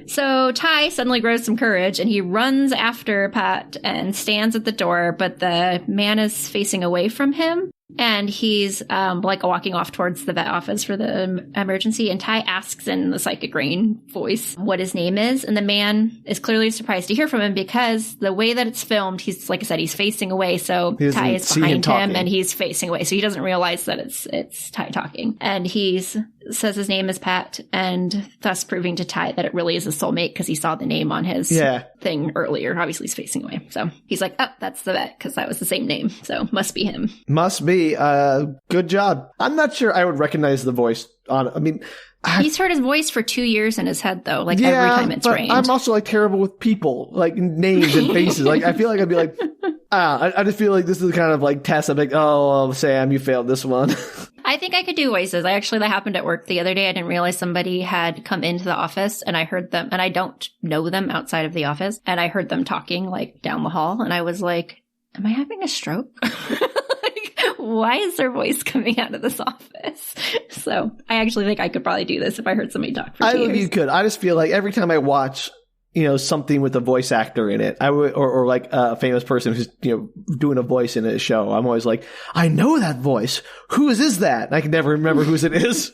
So Ty suddenly grows some courage and he runs after Pat and stands at the door, but the man is facing away from him. And he's walking off towards the vet office for the emergency. And Ty asks in the psychic rain voice what his name is. And the man is clearly surprised to hear from him because the way that it's filmed, he's, like I said, he's facing away. So Ty is behind him and he's facing away. So he doesn't realize that it's Ty talking. And says his name is Pat, and thus proving to Ty that it really is a soulmate because he saw the name on his thing earlier. Obviously, he's facing away. So he's like, oh, that's the vet because that was the same name. So must be him. Must be. Good job. I'm not sure I would recognize the voice he's heard his voice for 2 years in his head, though, every time it's rained. I'm also, terrible with people, names and faces. I feel like I'd be like, I just feel like this is kind of test. I'm like, oh, Sam, you failed this one. I think I could do voices. That happened at work the other day. I didn't realize somebody had come into the office and I heard them, and I don't know them outside of the office, and I heard them talking, down the hall, and I was like, am I having a stroke? Why is their voice coming out of this office? So I actually think I could probably do this if I heard somebody talk for 2 years. I think you could. I just feel like every time I watch, something with a voice actor in it, I would, or a famous person who's, doing a voice in a show, I'm always like, I know that voice. Whose is that? And I can never remember whose it is.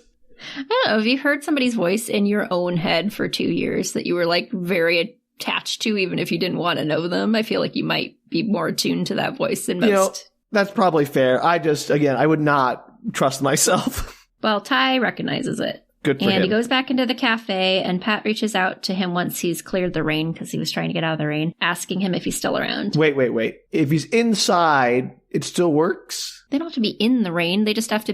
I don't know. Have you heard somebody's voice in your own head for 2 years that you were very attached to, even if you didn't want to know them? I feel like you might be more attuned to that voice than most. That's probably fair. I would not trust myself. Well, Ty recognizes it. Good for him. And he goes back into the cafe, and Pat reaches out to him once he's cleared the rain, because he was trying to get out of the rain, asking him if he's still around. Wait. If he's inside, it still works? They don't have to be in the rain. It just has to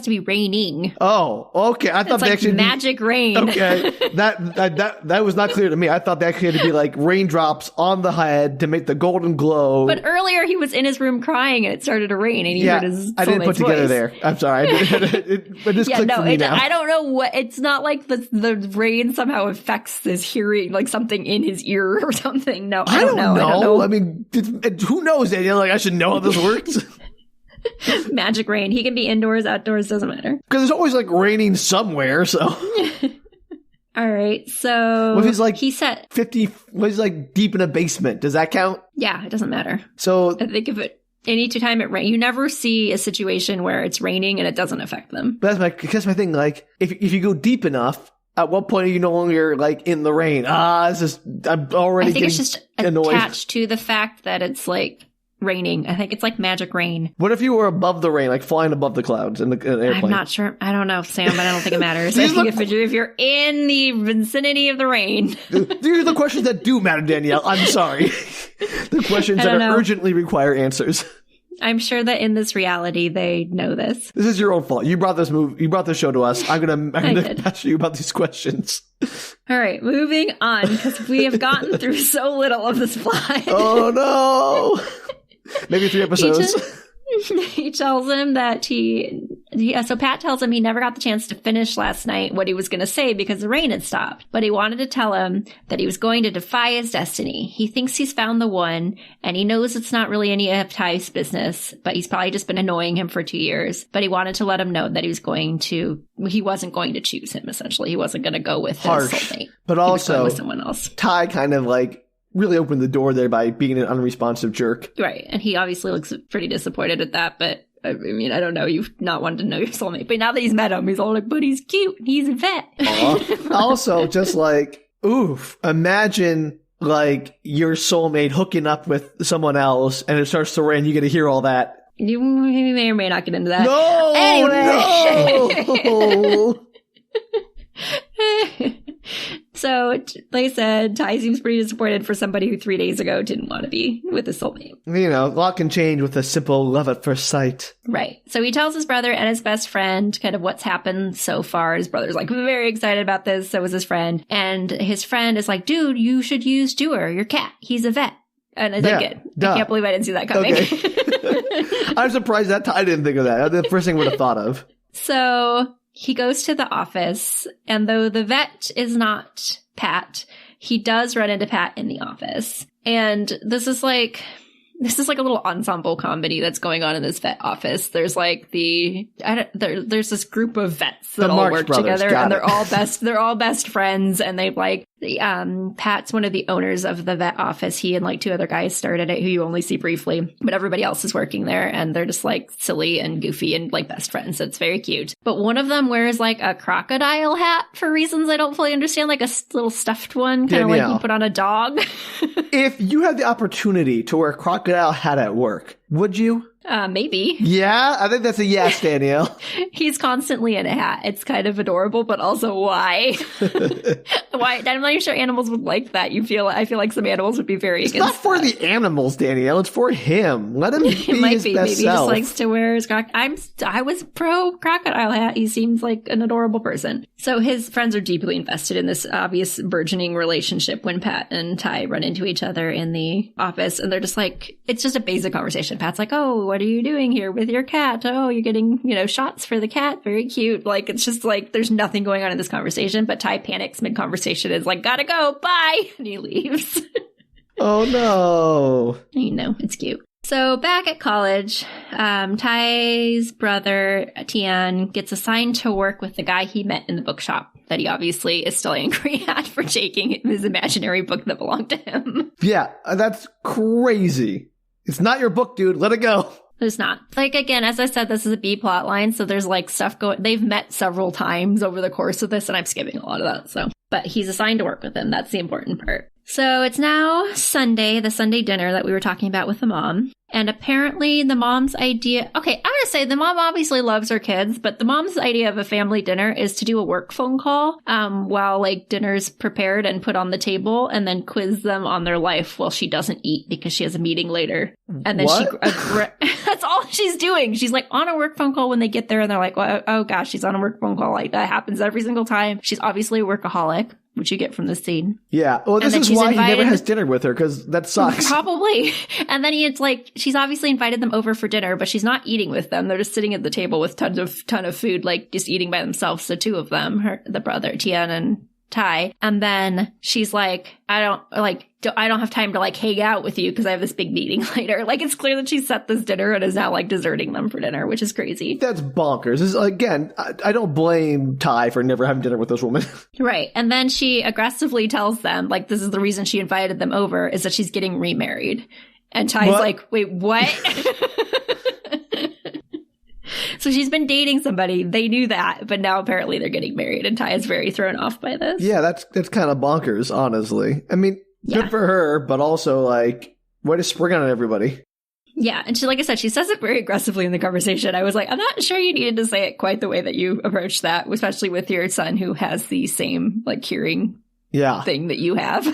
be raining. Oh, okay. I thought it's they actually magic rain. Okay. That was not clear to me. I thought they actually had to be raindrops on the head to make the golden glow. But earlier he was in his room crying and it started to rain and he heard his I didn't put together there. I'm sorry. It just clicked for me now. I don't know what. It's not like the rain somehow affects his hearing, something in his ear or something. No, I don't know. I mean, who knows, Danielle? I should know how this works. Magic rain. He can be indoors, outdoors, doesn't matter. Because it's always raining somewhere, so. All right, so what if he's he said 50, what is deep in a basement? Does that count? Yeah, it doesn't matter. So I think any time it rains, you never see a situation where it's raining and it doesn't affect them. But that's my thing. If you go deep enough, at what point are you no longer in the rain? I'm already. I think it's just annoyed. Attached to the fact that it's raining. I think it's magic rain. What if you were above the rain, flying above the clouds in an airplane? I'm not sure. I don't know, Sam, but I don't think it matters. I think if you're in the vicinity of the rain. These are the questions that do matter, Danielle. I'm sorry. The questions that urgently require answers. I'm sure that in this reality, they know this. This is your own fault. You brought this show to us. I'm gonna ask you about these questions. All right, moving on, because we have gotten through so little of this plot. Oh no! Maybe 3 episodes. He tells him that so Pat tells him he never got the chance to finish last night what he was going to say because the rain had stopped. But he wanted to tell him that he was going to defy his destiny. He thinks he's found the one, and he knows it's not really any of Ty's business, but he's probably just been annoying him for 2 years. But he wanted to let him know that he wasn't going to choose him, essentially. He wasn't going to go with his soulmate. But also, with someone else. Ty kind of really opened the door there by being an unresponsive jerk. Right. And he obviously looks pretty disappointed at that, but I mean, I don't know. You've not wanted to know your soulmate. But now that he's met him, he's all like, but he's cute. He's a vet. Also, just like, oof, imagine like your soulmate hooking up with someone else and it starts to rain. You get to hear all that. You may or may not get into that. No! Anyway. No! So, like I said, Ty seems pretty disappointed for somebody who 3 days ago didn't want to be with his soulmate. You know, a lot can change with a simple love at first sight. Right. So he tells his brother and his best friend kind of what's happened so far. His brother's like very excited about this. So was his friend. And his friend is like, dude, you should use Dewar, your cat. He's a vet. And I think I can't believe I didn't see that coming. Okay. I'm surprised that I didn't think of that. That's the first thing I would have thought of. So he goes to the office, and though the vet is not Phat, he does run into Phat in the office. And this is like a little ensemble comedy that's going on in this vet office. There's like there's this group of vets that all work together, and they're all best friends, and they like Pat's one of the owners of the vet office. He and like two other guys started it who you only see briefly, but everybody else is working there, and they're just like silly and goofy and like best friends. So it's very cute. But one of them wears like a crocodile hat for reasons I don't fully understand, like a little stuffed one, kind of like you put on a dog. If you had the opportunity to wear a crocodile hat at work, would you? Maybe. Yeah, I think that's a yes, Danielle. He's constantly in a hat. It's kind of adorable, but also why? Why? I'm not even sure animals would like that. I feel like some animals would be very against not for the animals, Danielle. It's for him. Let him be his best Maybe self. He just likes to wear his I was pro crocodile hat. He seems like an adorable person. So his friends are deeply invested in this obvious burgeoning relationship when Phat and Ty run into each other in the office, and they're just like, it's just a basic conversation. Pat's like, oh, what are you doing here with your cat? Oh, you're getting, shots for the cat. Very cute. Like, it's just like, there's nothing going on in this conversation, but Ty panics mid-conversation, is like, gotta go, bye, and he leaves. Oh, no. It's cute. So back at college, Ty's brother, Thian, gets assigned to work with the guy he met in the bookshop that he obviously is still angry at for taking his imaginary book that belonged to him. Yeah, that's crazy. It's not your book, dude. Let it go. There's not. Like, again, as I said, this is a B plot line, so there's like stuff going. They've met several times over the course of this, and I'm skipping a lot of that. So, but he's assigned to work with him. That's the important part. So it's now Sunday, the Sunday dinner that we were talking about with the mom. And apparently the mom's idea, okay, I'm going to say the mom obviously loves her kids, but the mom's idea of a family dinner is to do a work phone call while like dinner's prepared and put on the table, and then quiz them on their life while she doesn't eat because she has a meeting later. And then that's all she's doing. She's like on a work phone call when they get there, and they're like, oh gosh, she's on a work phone call. Like that happens every single time. She's obviously a workaholic, which you get from this scene. Yeah. Well, this is why he never has dinner with her, because that sucks. Probably. And then it's like, she's obviously invited them over for dinner, but she's not eating with them. They're just sitting at the table with ton of food, like just eating by themselves. So two of them, the brother, Thian and Ty. And then she's like, I don't have time to like hang out with you because I have this big meeting later. Like, it's clear that she set this dinner and is now like deserting them for dinner, which is crazy. That's bonkers. Again, I don't blame Ty for never having dinner with this woman. Right. And then she aggressively tells them, like, this is the reason she invited them over, is that she's getting remarried. And Ty's like, wait, what? So she's been dating somebody. They knew that, but now apparently they're getting married, and Ty is very thrown off by this. Yeah, that's kind of bonkers, honestly. I mean, good for her, but also like, way to spring on everybody. Yeah, and she, like I said, she says it very aggressively in the conversation. I was like, I'm not sure you needed to say it quite the way that you approached that, especially with your son who has the same like hearing thing that you have.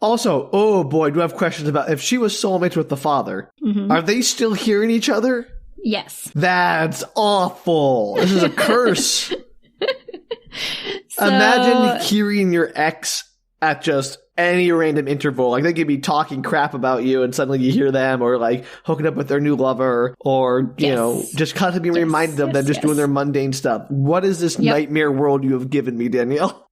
Also, oh boy, do I have questions about if she was soulmates with the father. Mm-hmm. Are they still hearing each other? Yes. That's awful. This is a curse. Imagine hearing your ex at just any random interval. Like, they could be talking crap about you and suddenly you hear them, or like hooking up with their new lover, or, you know, just constantly being reminded of them just doing their mundane stuff. What is this nightmare world you have given me, Danielle?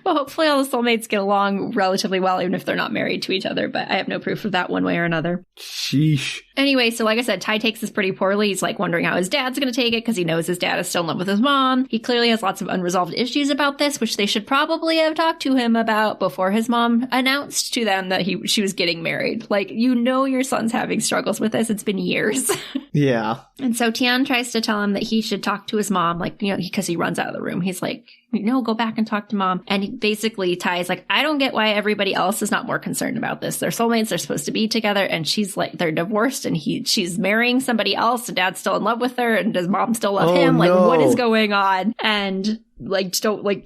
Well, hopefully all the soulmates get along relatively well, even if they're not married to each other, but I have no proof of that one way or another. Sheesh. Anyway, so like I said, Ty takes this pretty poorly. He's like wondering how his dad's going to take it because he knows his dad is still in love with his mom. He clearly has lots of unresolved issues about this, which they should probably have talked to him about before his mom announced to them that she was getting married. Like, you know your son's having struggles with this. It's been years. Yeah. And so Thian tries to tell him that he should talk to his mom, like, because he runs out of the room. He's like, no, go back and talk to mom. And basically Ty's like, I don't get why everybody else is not more concerned about this. They're soulmates. They're supposed to be together. And she's like, they're divorced and she's marrying somebody else. And dad's still in love with her. And does mom still love him? Like, what is going on? And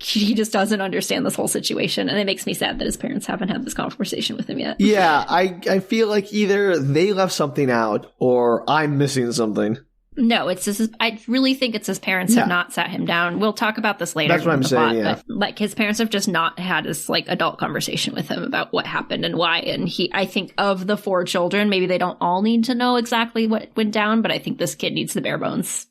he just doesn't understand this whole situation. And it makes me sad that his parents haven't had this conversation with him yet. Yeah, I feel like either they left something out or I'm missing something. No, it's just, I really think it's his parents have not sat him down. We'll talk about this later. That's what I'm saying, But, like, his parents have just not had this, like, adult conversation with him about what happened and why. And I think of the 4 children, maybe they don't all need to know exactly what went down, but I think this kid needs the bare bones,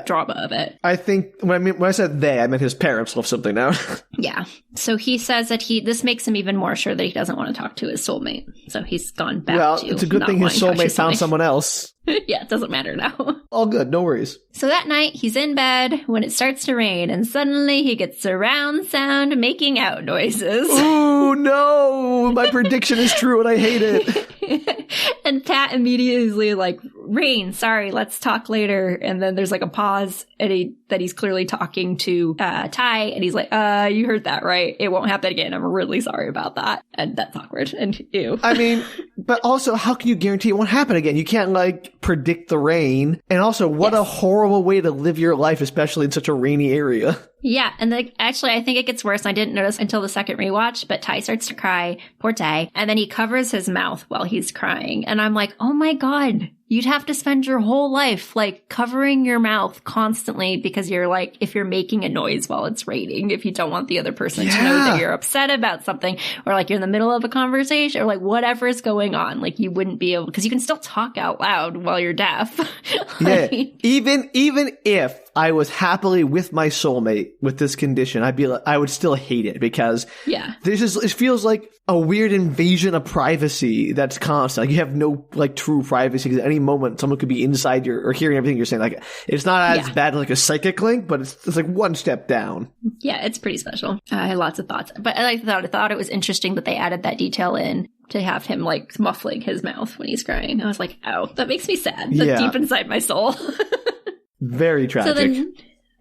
drama of it. I think, when I said they, I meant his parents left something out. Yeah. So he says that this makes him even more sure that he doesn't want to talk to his soulmate. So he's gone back to Well, it's a good thing his soulmate found someone else. Yeah, it doesn't matter now. All good, no worries. So that night, he's in bed when it starts to rain, and suddenly he gets surround sound making out noises. Oh, no! My prediction is true, and I hate it. And Phat immediately is like, rain, sorry, let's talk later. And then there's like a pause, and he's clearly talking to Ty, and he's like, you heard that, right? It won't happen again. I'm really sorry about that. And that's awkward, and ew. I mean, but also, how can you guarantee it won't happen again? You can't, predict the rain. And also, what a horrible way to live your life, especially in such a rainy area. Yeah, and actually, I think it gets worse. I didn't notice until the second rewatch, but Ty starts to cry, poor Ty, and then he covers his mouth while he's crying. And I'm like, oh my God, you'd have to spend your whole life, covering your mouth constantly because you're if you're making a noise while it's raining, if you don't want the other person to know that you're upset about something, or you're in the middle of a conversation, or whatever is going on, you wouldn't be able, because you can still talk out loud while you're deaf. Yeah, even if I was happily with my soulmate with this condition, I would still hate it because it feels like a weird invasion of privacy that's constant. You have no true privacy because at any moment someone could be inside or hearing everything you're saying. It's not as bad as a psychic link, but it's one step down. Yeah, it's pretty special. I had lots of thoughts, but I thought it was interesting that they added that detail in to have him muffling his mouth when he's crying. I was like, oh, that makes me sad. That's deep inside my soul. Very tragic. So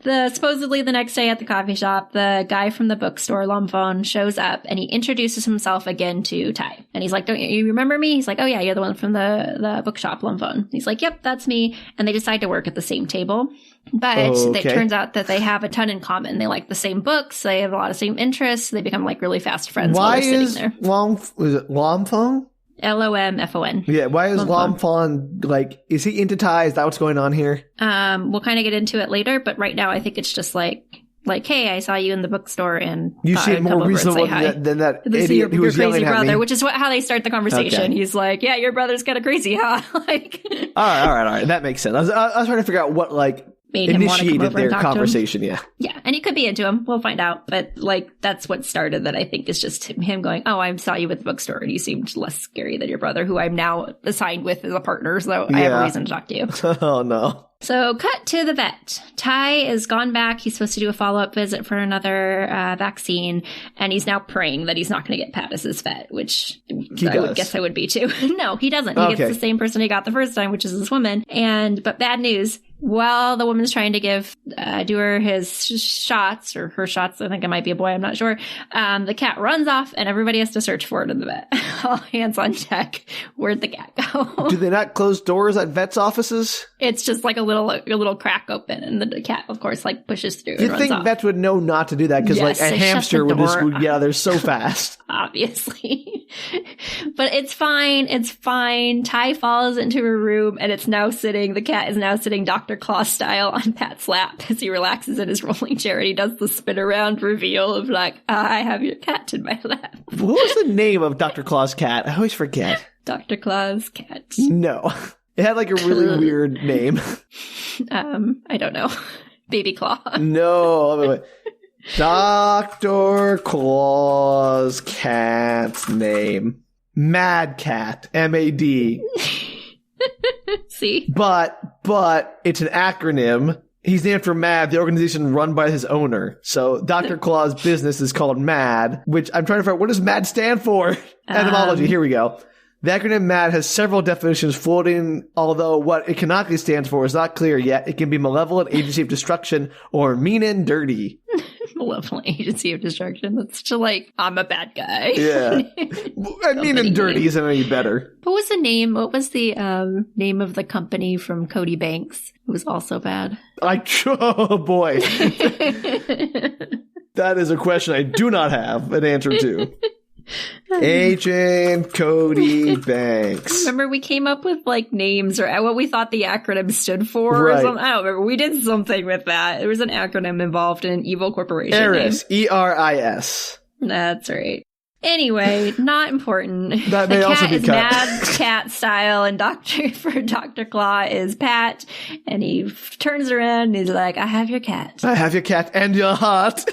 then, supposedly the next day at the coffee shop, the guy from the bookstore, Lomfon, shows up and he introduces himself again to Ty. And he's like, don't you remember me? He's like, oh yeah, you're the one from the bookshop, Lomfon. He's like, yep, that's me. And they decide to work at the same table. But it turns out that they have a ton in common. They like the same books. They have a lot of same interests. They become really fast friends while they're sitting there. Was it Lomfon? Lomfon. Yeah, why is Lomfon, is he into Ty? Is that what's going on here? We'll kind of get into it later, but right now I think it's just hey, I saw you in the bookstore and you seem more reasonable than that idiot who was yelling at me. Your crazy brother, which is how they start the conversation. Okay. He's like, yeah, your brother's kind of crazy, huh? All right. That makes sense. I was trying to figure out what, made him initiated their conversation. Yeah, and he could be into him. We'll find out. But that's what started that. I think is just him going, "Oh, I saw you at the bookstore, and you seemed less scary than your brother, who I'm now assigned with as a partner. So I have a reason to talk to you." Oh no. So cut to the vet. Ty is gone back. He's supposed to do a follow-up visit for another vaccine, and he's now praying that he's not going to get Phat as his vet, which I would guess I would be too. No, he doesn't. He gets the same person he got the first time, which is this woman. But bad news. While the woman's trying to give Doer his shots, or her shots, I think it might be a boy, I'm not sure, the cat runs off and everybody has to search for it in the vet. All hands on deck. Where'd the cat go? Do they not close doors at vets' offices? It's just a little crack open, and the cat, of course, pushes through. You'd think vets would know not to do that because a hamster would get out of there so fast. Obviously. But it's fine. It's fine. Ty falls into her room, and the cat is now sitting Dr. Claus style on Pat's lap as he relaxes in his rolling chair, and he does the spin around reveal of I have your cat in my lap. What was the name of Dr. Claus' cat? I always forget. Dr. Claus' cat. No. It had a really weird name. I don't know. Baby Claw. No. Wait. Dr. Claw's cat's name. Mad Cat. M-A-D. See? But it's an acronym. He's named for MAD, the organization run by his owner. So Dr. Claw's business is called MAD, which I'm trying to figure out, what does MAD stand for? Etymology, here we go. The acronym MAD has several definitions floating, although what it canonically stands for is not clear yet. It can be malevolent agency of destruction or mean and dirty. Malevolent agency of destruction. That's just like, I'm a bad guy. Yeah. And mean and dirty isn't any better. What was the name? What was the name of the company from Cody Banks? It was also bad. Oh boy. That is a question I do not have an answer to. Agent Cody Banks. Remember, we came up with like names or what we thought the acronym stood for. Right. Or something. I don't remember. We did something with that. There was an acronym involved in an evil corporation. ERIS. E-R-I-S. That's right. Anyway, not important. That the may cat also be is cut. Mad Cat style, and Dr. Claw is Pat, and he turns around and he's like, I have your cat. I have your cat and your heart.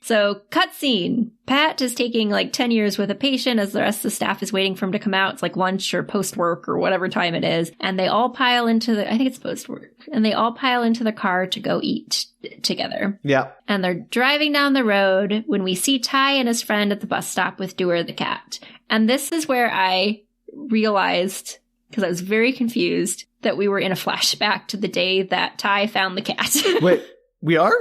So, cutscene. Pat is taking like 10 years with a patient as the rest of the staff is waiting for him to come out. It's like lunch or post-work or whatever time it is. And they all pile into I think it's post-work. And they all pile into the car to go eat together. Yeah. And they're driving down the road when we see Ty and his friend at the bus stop with Doer the cat. And this is where I realized, because I was very confused, that we were in a flashback to the day that Ty found the cat. Wait, we are?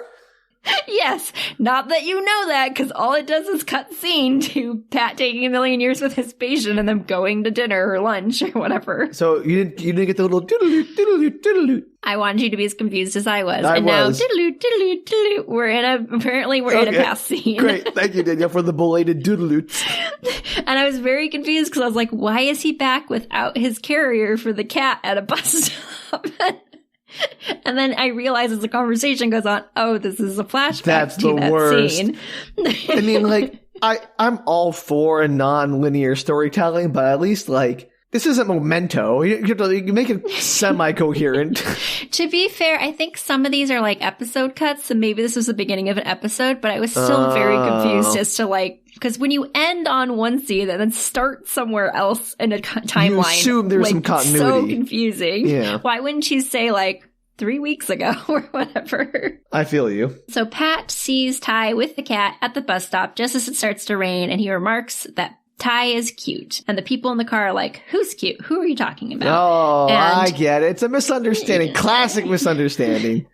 Yes, not that you know that, because all it does is cut scene to Pat taking a million years with his patient and them going to dinner or lunch or whatever. So you didn't get the little doodle-doot, doodle-doot, doodle-doot. I wanted you to be as confused as I was. I and was. now, doodle-doot, doodle-doot, doodle-doot, we're in a past scene. Great, thank you, Danielle, for the belated doodle-doots. And I was very confused because I was like, why is he back without his carrier for the cat at a bus stop? And then I realize as the conversation goes on, oh, this is a flashback That's to the that worst. scene. I mean, like, I'm all for non-linear storytelling, but at least, like, this isn't Memento. You can make it semi-coherent. To be fair, I think some of these are like episode cuts, so maybe this was the beginning of an episode, but I was still very confused as to like, because when you end on one scene and then start somewhere else in a timeline, You assume there's like, some continuity. So confusing. Yeah. Why wouldn't you say like 3 weeks ago or whatever? I feel you. So Pat sees Ty with the cat at the bus stop just as it starts to rain, and he remarks that Ty is cute. And the people in the car are like, who's cute? Who are you talking about? Oh, And- I get it. It's a misunderstanding. Classic misunderstanding.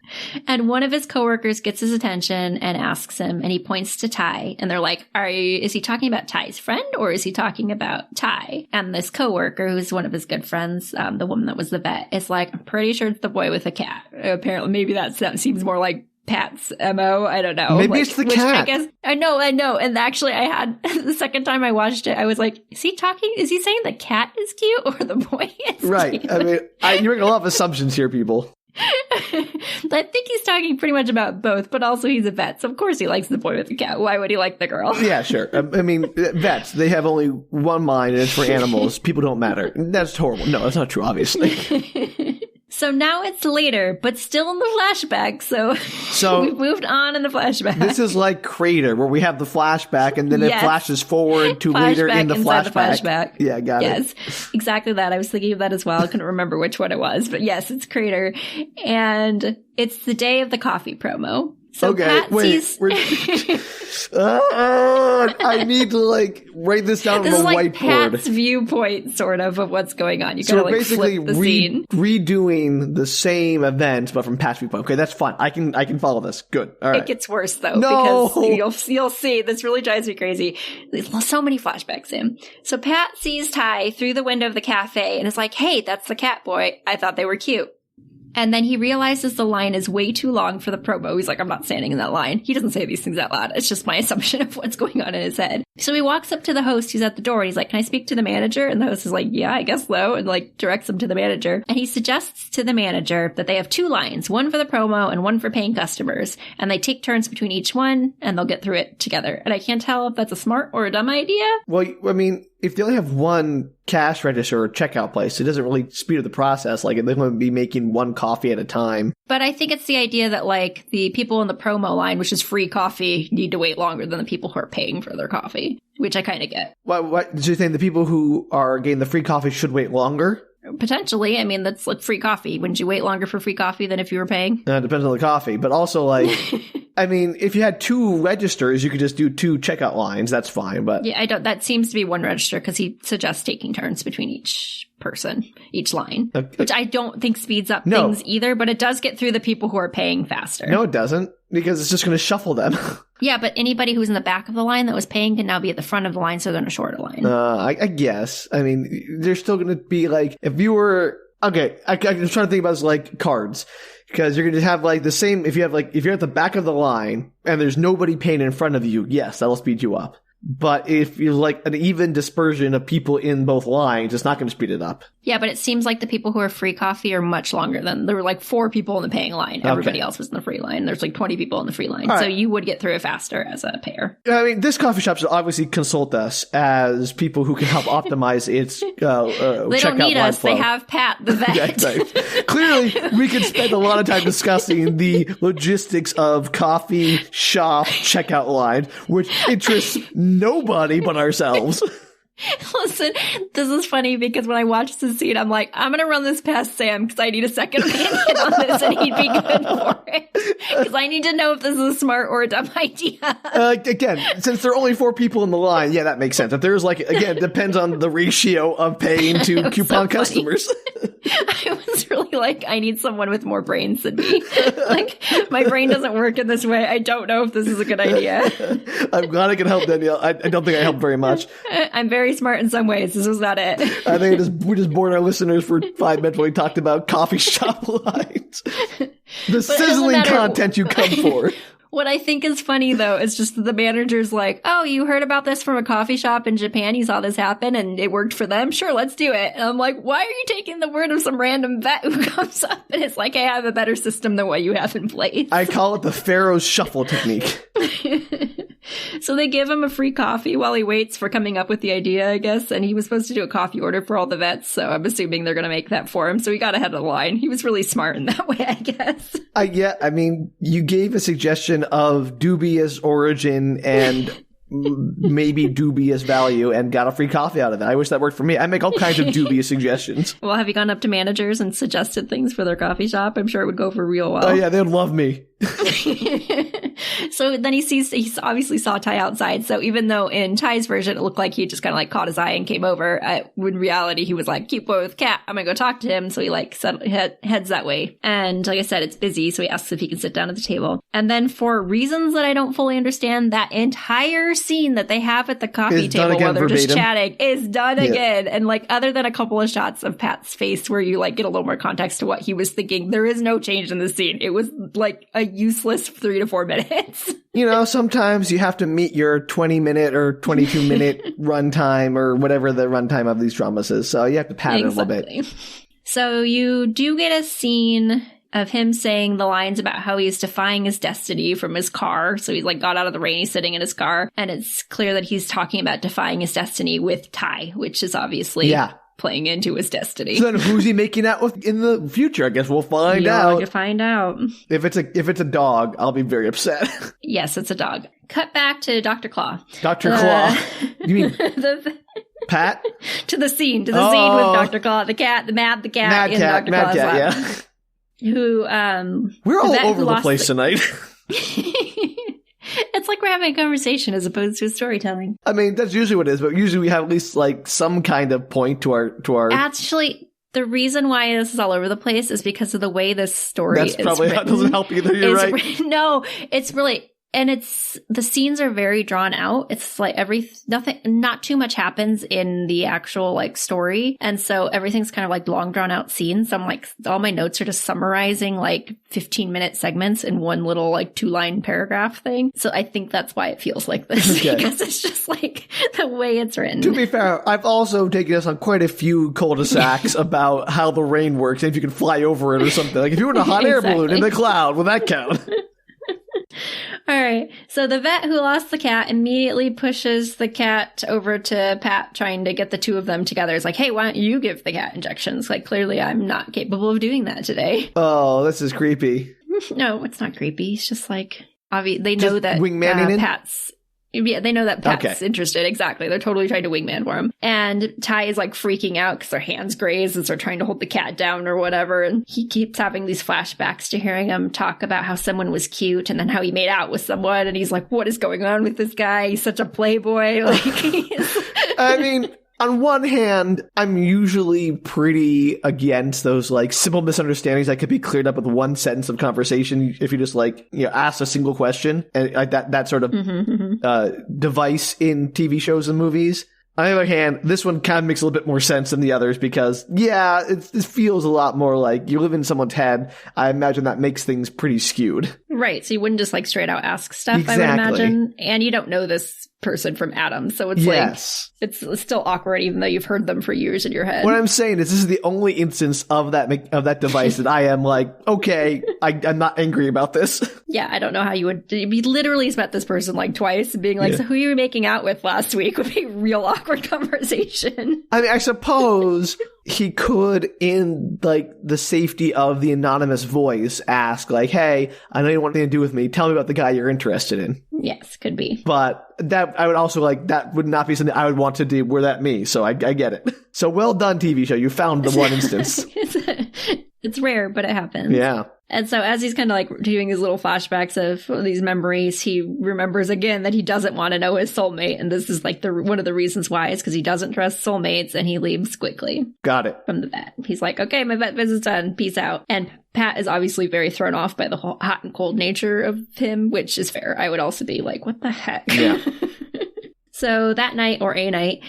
And one of his coworkers gets his attention and asks him, and he points to Ty, and they're like, is he talking about Ty's friend, or is he talking about Ty? And this coworker, who's one of his good friends, the woman that was the vet, is like, I'm pretty sure it's the boy with the cat. Apparently, maybe that seems more like Pat's MO. I don't know. Maybe it's the cat. I guess I know. And actually, I had the second time I watched it, I was like, is he saying the cat is cute or the boy is Right. cute? I mean, you're making a lot of assumptions here, people. I think he's talking pretty much about both, but also he's a vet, so of course he likes the boy with the cat. Why would he like the girl? Yeah, sure. I mean, vets, they have only one mind, and it's for animals. People don't matter. That's horrible. No, that's not true, obviously. So now it's later, but still in the flashback, so we've moved on in the flashback. This is like Crater, where we have the flashback, and then it Yes. flashes forward to later in the inside flashback. Yeah, got it. Yes, exactly that. I was thinking of that as well. I couldn't remember which one it was, but yes, it's Crater. And it's the day of the coffee promo. So Okay, Pat wait. sees... I need to, like, write this down on This the is like whiteboard. Pat's viewpoint, sort of what's going on. You So gotta we're like basically flip the scene. redoing the same event, but from Pat's viewpoint. Okay, that's fine. I can follow this. Good. All right. It gets worse though, No! because you'll see. This really drives me crazy. There's so many flashbacks in. So Pat sees Ty through the window of the cafe and is like, "Hey, that's the cat boy. I thought they were cute." And then he realizes the line is way too long for the promo. He's like, I'm not standing in that line. He doesn't say these things out loud. It's just my assumption of what's going on in his head. So he walks up to the host who's at the door and he's like, can I speak to the manager? And the host is like, yeah, I guess so. And like directs him to the manager. And he suggests to the manager that they have 2 lines, one for the promo and one for paying customers. And they take turns between each one and they'll get through it together. And I can't tell if that's a smart or a dumb idea. Well, I mean, if they only have one cash register or checkout place, it doesn't really speed up the process. Like, they're going to be making one coffee at a time. But I think it's the idea that, like, the people in the promo line, which is free coffee, need to wait longer than the people who are paying for their coffee, which I kind of get. What do you think the people who are getting the free coffee should wait longer? Potentially. I mean, that's like free coffee. Wouldn't you wait longer for free coffee than if you were paying? It depends on the coffee. But also, like, I mean, if you had 2 registers, you could just do 2 checkout lines. That's fine. But yeah, that seems to be one register because he suggests taking turns between each person, each line, which I don't think speeds up things either, but it does get through the people who are paying faster. No, it doesn't, because it's just going to shuffle them. Yeah, but anybody who's in the back of the line that was paying can now be at the front of the line, so they're in a shorter line. I guess. I mean, they're still going to be like, if you were... Okay, I'm trying to think about this like cards. Because you're going to have like the same... If you're at the back of the line and there's nobody paying in front of you, yes, that'll speed you up. But if you're like an even dispersion of people in both lines, it's not going to speed it up. Yeah, but it seems like the people who are free coffee are much longer than... There were like 4 people in the paying line. Everybody else was in the free line. There's like 20 people in the free line. So you would get through it faster as a payer. I mean, this coffee shop should obviously consult us as people who can help optimize its they don't need us. Flow. They have Pat, the vet. Yeah, exactly. Clearly, we could spend a lot of time discussing the logistics of coffee shop checkout line, which interests nobody but ourselves. Listen, this is funny because when I watched this scene, I'm like, I'm going to run this past Sam because I need a second opinion on this and he'd be good for it. Because I need to know if this is a smart or a dumb idea. Again, since there are only 4 people in the line, yeah, that makes sense. If there's like, again, it depends on the ratio of paying to coupon customers. I was really like, I need someone with more brains than me. Like, my brain doesn't work in this way. I don't know if this is a good idea. I'm glad I can help, Danielle. I don't think I helped very much. I'm very smart in some ways. This was not it. I think we just bored our listeners for 5 minutes when we talked about coffee shop lines. The sizzling content you come for. What I think is funny, though, is just that the manager's like, oh, you heard about this from a coffee shop in Japan? You saw this happen and it worked for them? Sure, let's do it. And I'm like, why are you taking the word of some random vet who comes up and it's like, hey, I have a better system than what you have in place? I call it the Pharaoh's shuffle technique. So they give him a free coffee while he waits for coming up with the idea, I guess. And he was supposed to do a coffee order for all the vets. So I'm assuming they're going to make that for him. So he got ahead of the line. He was really smart in that way, I guess. Yeah, I mean, you gave a suggestion of dubious origin and maybe dubious value and got a free coffee out of it. I wish that worked for me. I make all kinds of dubious suggestions. Well, have you gone up to managers and suggested things for their coffee shop? I'm sure it would go for real well. Oh, yeah, they'd love me. So then he obviously saw Ty outside. So even though in Ty's version, it looked like he just kind of like caught his eye and came over, in reality, he was like, keep boy with cat. I'm going to go talk to him. So he like heads that way. And like I said, it's busy. So he asks if he can sit down at the table. And then for reasons that I don't fully understand, that entire scene that they have at the coffee table while they're just chatting is done again. And like, other than a couple of shots of Pat's face where you like get a little more context to what he was thinking, there is no change in the scene. It was like a useless 3 to 4 minutes. You know, sometimes you have to meet your 20-minute or 22-minute runtime or whatever the runtime of these dramas is. So you have to pad it a little bit. So you do get a scene of him saying the lines about how he's defying his destiny from his car. So he's like got out of the rain, he's sitting in his car. And it's clear that he's talking about defying his destiny with Ty, which is obviously... playing into his destiny. So then who's he making out with in the future? I guess we'll find out. You're going to find out. If it's a dog, I'll be very upset. Yes, it's a dog. Cut back to Dr. Claw. Dr. Claw. You mean Pat? To the scene with Dr. Claw, the cat, the Dr. Claw's lap. Yeah. Who, we're all over the place tonight. It's like we're having a conversation as opposed to a storytelling. I mean, that's usually what it is, but usually we have at least like some kind of point to our... Actually, the reason why this is all over the place is because of the way this story is written. That's probably how it doesn't help either, you're right. No, it's really... And the scenes are very drawn out. It's like not too much happens in the actual like story. And so everything's kind of like long drawn out scenes. So I'm like, all my notes are just summarizing like 15-minute segments in one little like 2-line paragraph thing. So I think that's why it feels like this because it's just like the way it's written. To be fair, I've also taken us on quite a few cul-de-sacs about how the rain works and if you can fly over it or something. Like if you were in a hot air balloon in the cloud, will that count? All right. So the vet who lost the cat immediately pushes the cat over to Pat, trying to get the two of them together. It's like, hey, why don't you give the cat injections? Like, clearly I'm not capable of doing that today. Oh, this is creepy. No, it's not creepy. It's just like, they know that Pat's... Yeah, they know that Pat's interested. Exactly. They're totally trying to wingman for him. And Ty is like freaking out because their hands graze as they're trying to hold the cat down or whatever. And he keeps having these flashbacks to hearing him talk about how someone was cute and then how he made out with someone. And he's like, what is going on with this guy? He's such a playboy. Like, I mean... On one hand, I'm usually pretty against those like simple misunderstandings that could be cleared up with one sentence of conversation if you just like, you know, ask a single question and like that sort of device in TV shows and movies. On the other hand, this one kind of makes a little bit more sense than the others because, yeah, it feels a lot more like you live in someone's head. I imagine that makes things pretty skewed. Right. So you wouldn't just like straight out ask stuff, exactly. I would imagine. And you don't know this person from Adam. So it's like, it's still awkward even though you've heard them for years in your head. What I'm saying is this is the only instance of that device that I am like, okay, I'm not angry about this. Yeah, I don't know how you would. You literally met this person like twice and being like, so who you were making out with last week would be a real awkward conversation. I mean, I suppose he could, in like the safety of the anonymous voice, ask like, hey, I know you want anything to do with me. Tell me about the guy you're interested in. Yes, could be. But that I would also like, that would not be something I would want to do were that me. So I get it. So well done, TV show. You found the one instance. It's rare, but it happens. Yeah. And so as he's kind of like doing his little flashbacks of these memories, he remembers again that he doesn't want to know his soulmate. And this is like one of the reasons why is because he doesn't trust soulmates and he leaves quickly. Got it. From the vet. He's like, okay, my vet visit's done. Peace out. And Pat is obviously very thrown off by the whole hot and cold nature of him, which is fair. I would also be like, what the heck? Yeah. So that night or a night,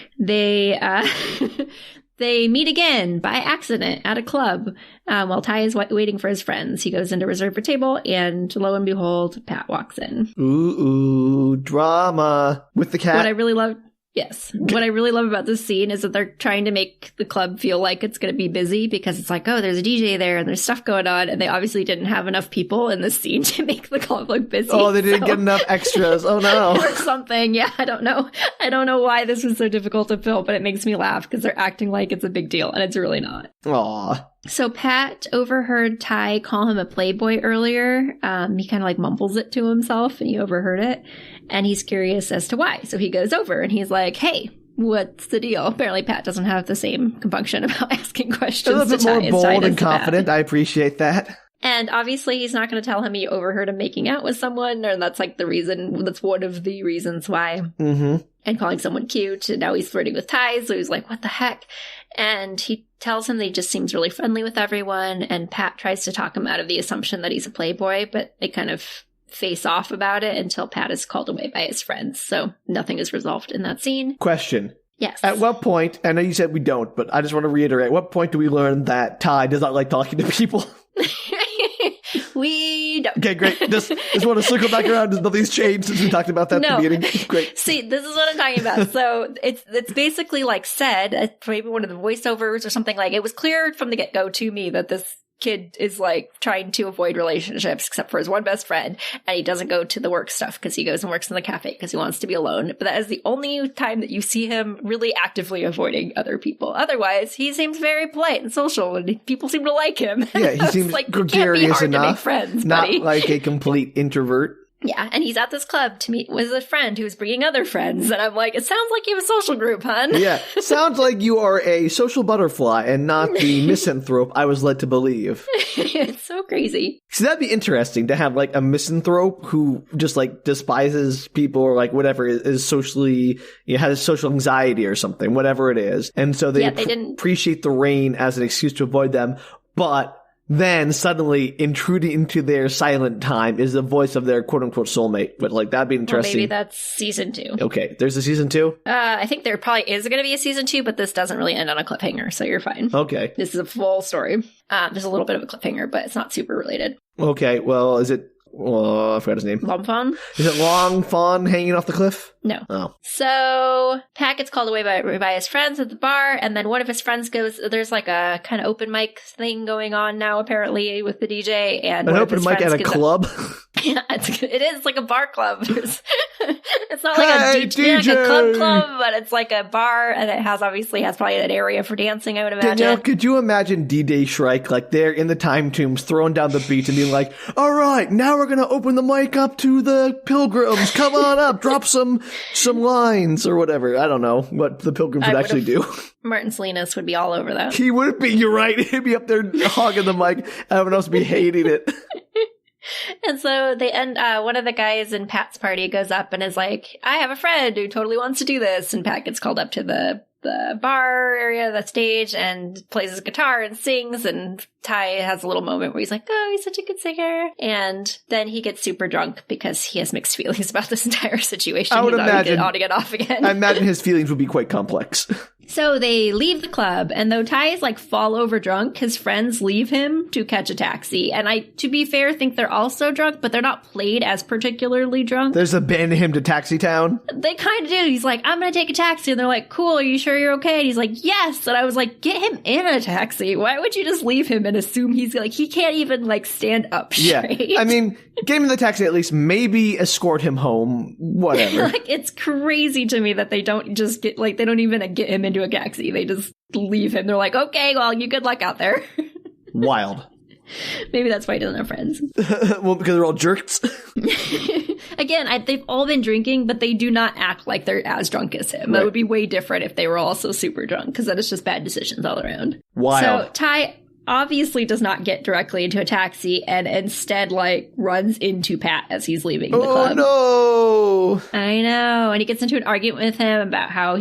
they meet again by accident at a club while Ty is waiting for his friends. He goes in to reserve a table, and lo and behold, Pat walks in. Ooh, drama with the cat. What I really love about this scene is that they're trying to make the club feel like it's going to be busy because it's like, oh, there's a DJ there and there's stuff going on. And they obviously didn't have enough people in this scene to make the club look busy. Oh, they didn't get enough extras. Oh, no. Or something. Yeah, I don't know. I don't know why this was so difficult to fill, but it makes me laugh because they're acting like it's a big deal and it's really not. Aw. So Pat overheard Ty call him a playboy earlier. He kind of like mumbles it to himself and he overheard it. And he's curious as to why. So he goes over and he's like, hey, what's the deal? Apparently Pat doesn't have the same compunction about asking questions. A little bit more bold and confident. I appreciate that. And obviously he's not going to tell him he overheard him making out with someone. And that's like that's one of the reasons why. Mm-hmm. And calling someone cute. And now he's flirting with Ty. So he's like, what the heck? And he tells him that he just seems really friendly with everyone. And Pat tries to talk him out of the assumption that he's a playboy, but they kind of face off about it until Pat is called away by his friends. So nothing is resolved in that scene. Question. Yes. At what point, I know you said we don't, but I just want to reiterate, at what point do we learn that Ty does not like talking to people? We don't. Okay, great. Just want to circle back around. Nothing's changed since we talked about that at the beginning. Great. See, this is what I'm talking about. So it's basically like said, maybe one of the voiceovers or something, like it was clear from the get-go to me that this kid is like trying to avoid relationships except for his one best friend, and he doesn't go to the work stuff because he goes and works in the cafe because he wants to be alone. But that is the only time that you see him really actively avoiding other people. Otherwise, he seems very polite and social, and people seem to like him. Yeah, he seems like gregarious enough, to make friends, not like a complete introvert. Yeah, and he's at this club to meet with a friend who's bringing other friends. And I'm like, it sounds like you have a social group, hon. Yeah, sounds like you are a social butterfly and not the misanthrope I was led to believe. It's so crazy. So that'd be interesting to have like a misanthrope who just like despises people or like whatever is socially, has social anxiety or something, whatever it is. And so they appreciate the rain as an excuse to avoid them. But then suddenly intruding into their silent time is the voice of their quote-unquote soulmate. But like, that'd be interesting. Well, maybe that's season 2. Okay, there's a season 2? I think there probably is going to be a season 2, but this doesn't really end on a cliffhanger, so you're fine. Okay. This is a full story. There's a little bit of a cliffhanger, but it's not super related. Okay, well, is it... I forgot his name. Lomfon? Is it Lomfon hanging off the cliff? No. Oh. So Pat gets called away by his friends at the bar, and then one of his friends goes, there's like a kind of open mic thing going on now, apparently, with the DJ. And an open mic at a club? Yeah, it is like a bar club. It's not like a DJ. Like a club, but it's like a bar, and it obviously has probably an area for dancing, I would imagine. Danielle, could you imagine D-Day Shrike, like they're in the time tombs, throwing down the beat and being like, all right, now we're going to open the mic up to the pilgrims. Come on up, drop some lines or whatever. I don't know what the pilgrims would actually do. Martin Salinas would be all over that. He would be, you're right. He'd be up there hogging the mic. Everyone else would be hating it. And so they end, one of the guys in Pat's party goes up and is like, I have a friend who totally wants to do this. And Pat gets called up to the bar area, the stage, and plays his guitar and sings. And Ty has a little moment where he's like, oh, he's such a good singer. And then he gets super drunk because he has mixed feelings about this entire situation. I would imagine. On to get off again. I imagine his feelings would be quite complex. So they leave the club, and though Ty is like fall over drunk, his friends leave him to catch a taxi. And I, to be fair, think they're also drunk, but they're not played as particularly drunk. There's abandon him to Taxi Town. They kind of do. He's like, I'm going to take a taxi. And they're like, cool, are you sure you're okay? And he's like, yes. And I was like, get him in a taxi. Why would you just leave him and assume he's like, he can't even like stand up straight? Yeah. I mean, get him in the taxi at least, maybe escort him home, whatever. Like, it's crazy to me that they don't just get, like, they don't even get him into a taxi. They just leave him. They're like, okay, well, you good luck out there. Wild. Maybe that's why he doesn't have friends. Well, because they're all jerks. Again, they've all been drinking, but they do not act like they're as drunk as him. Right. That would be way different if they were also super drunk, because that is just bad decisions all around. Wild. So Ty obviously does not get directly into a taxi and instead like runs into Pat as he's leaving the club. Oh no! I know. And he gets into an argument with him about how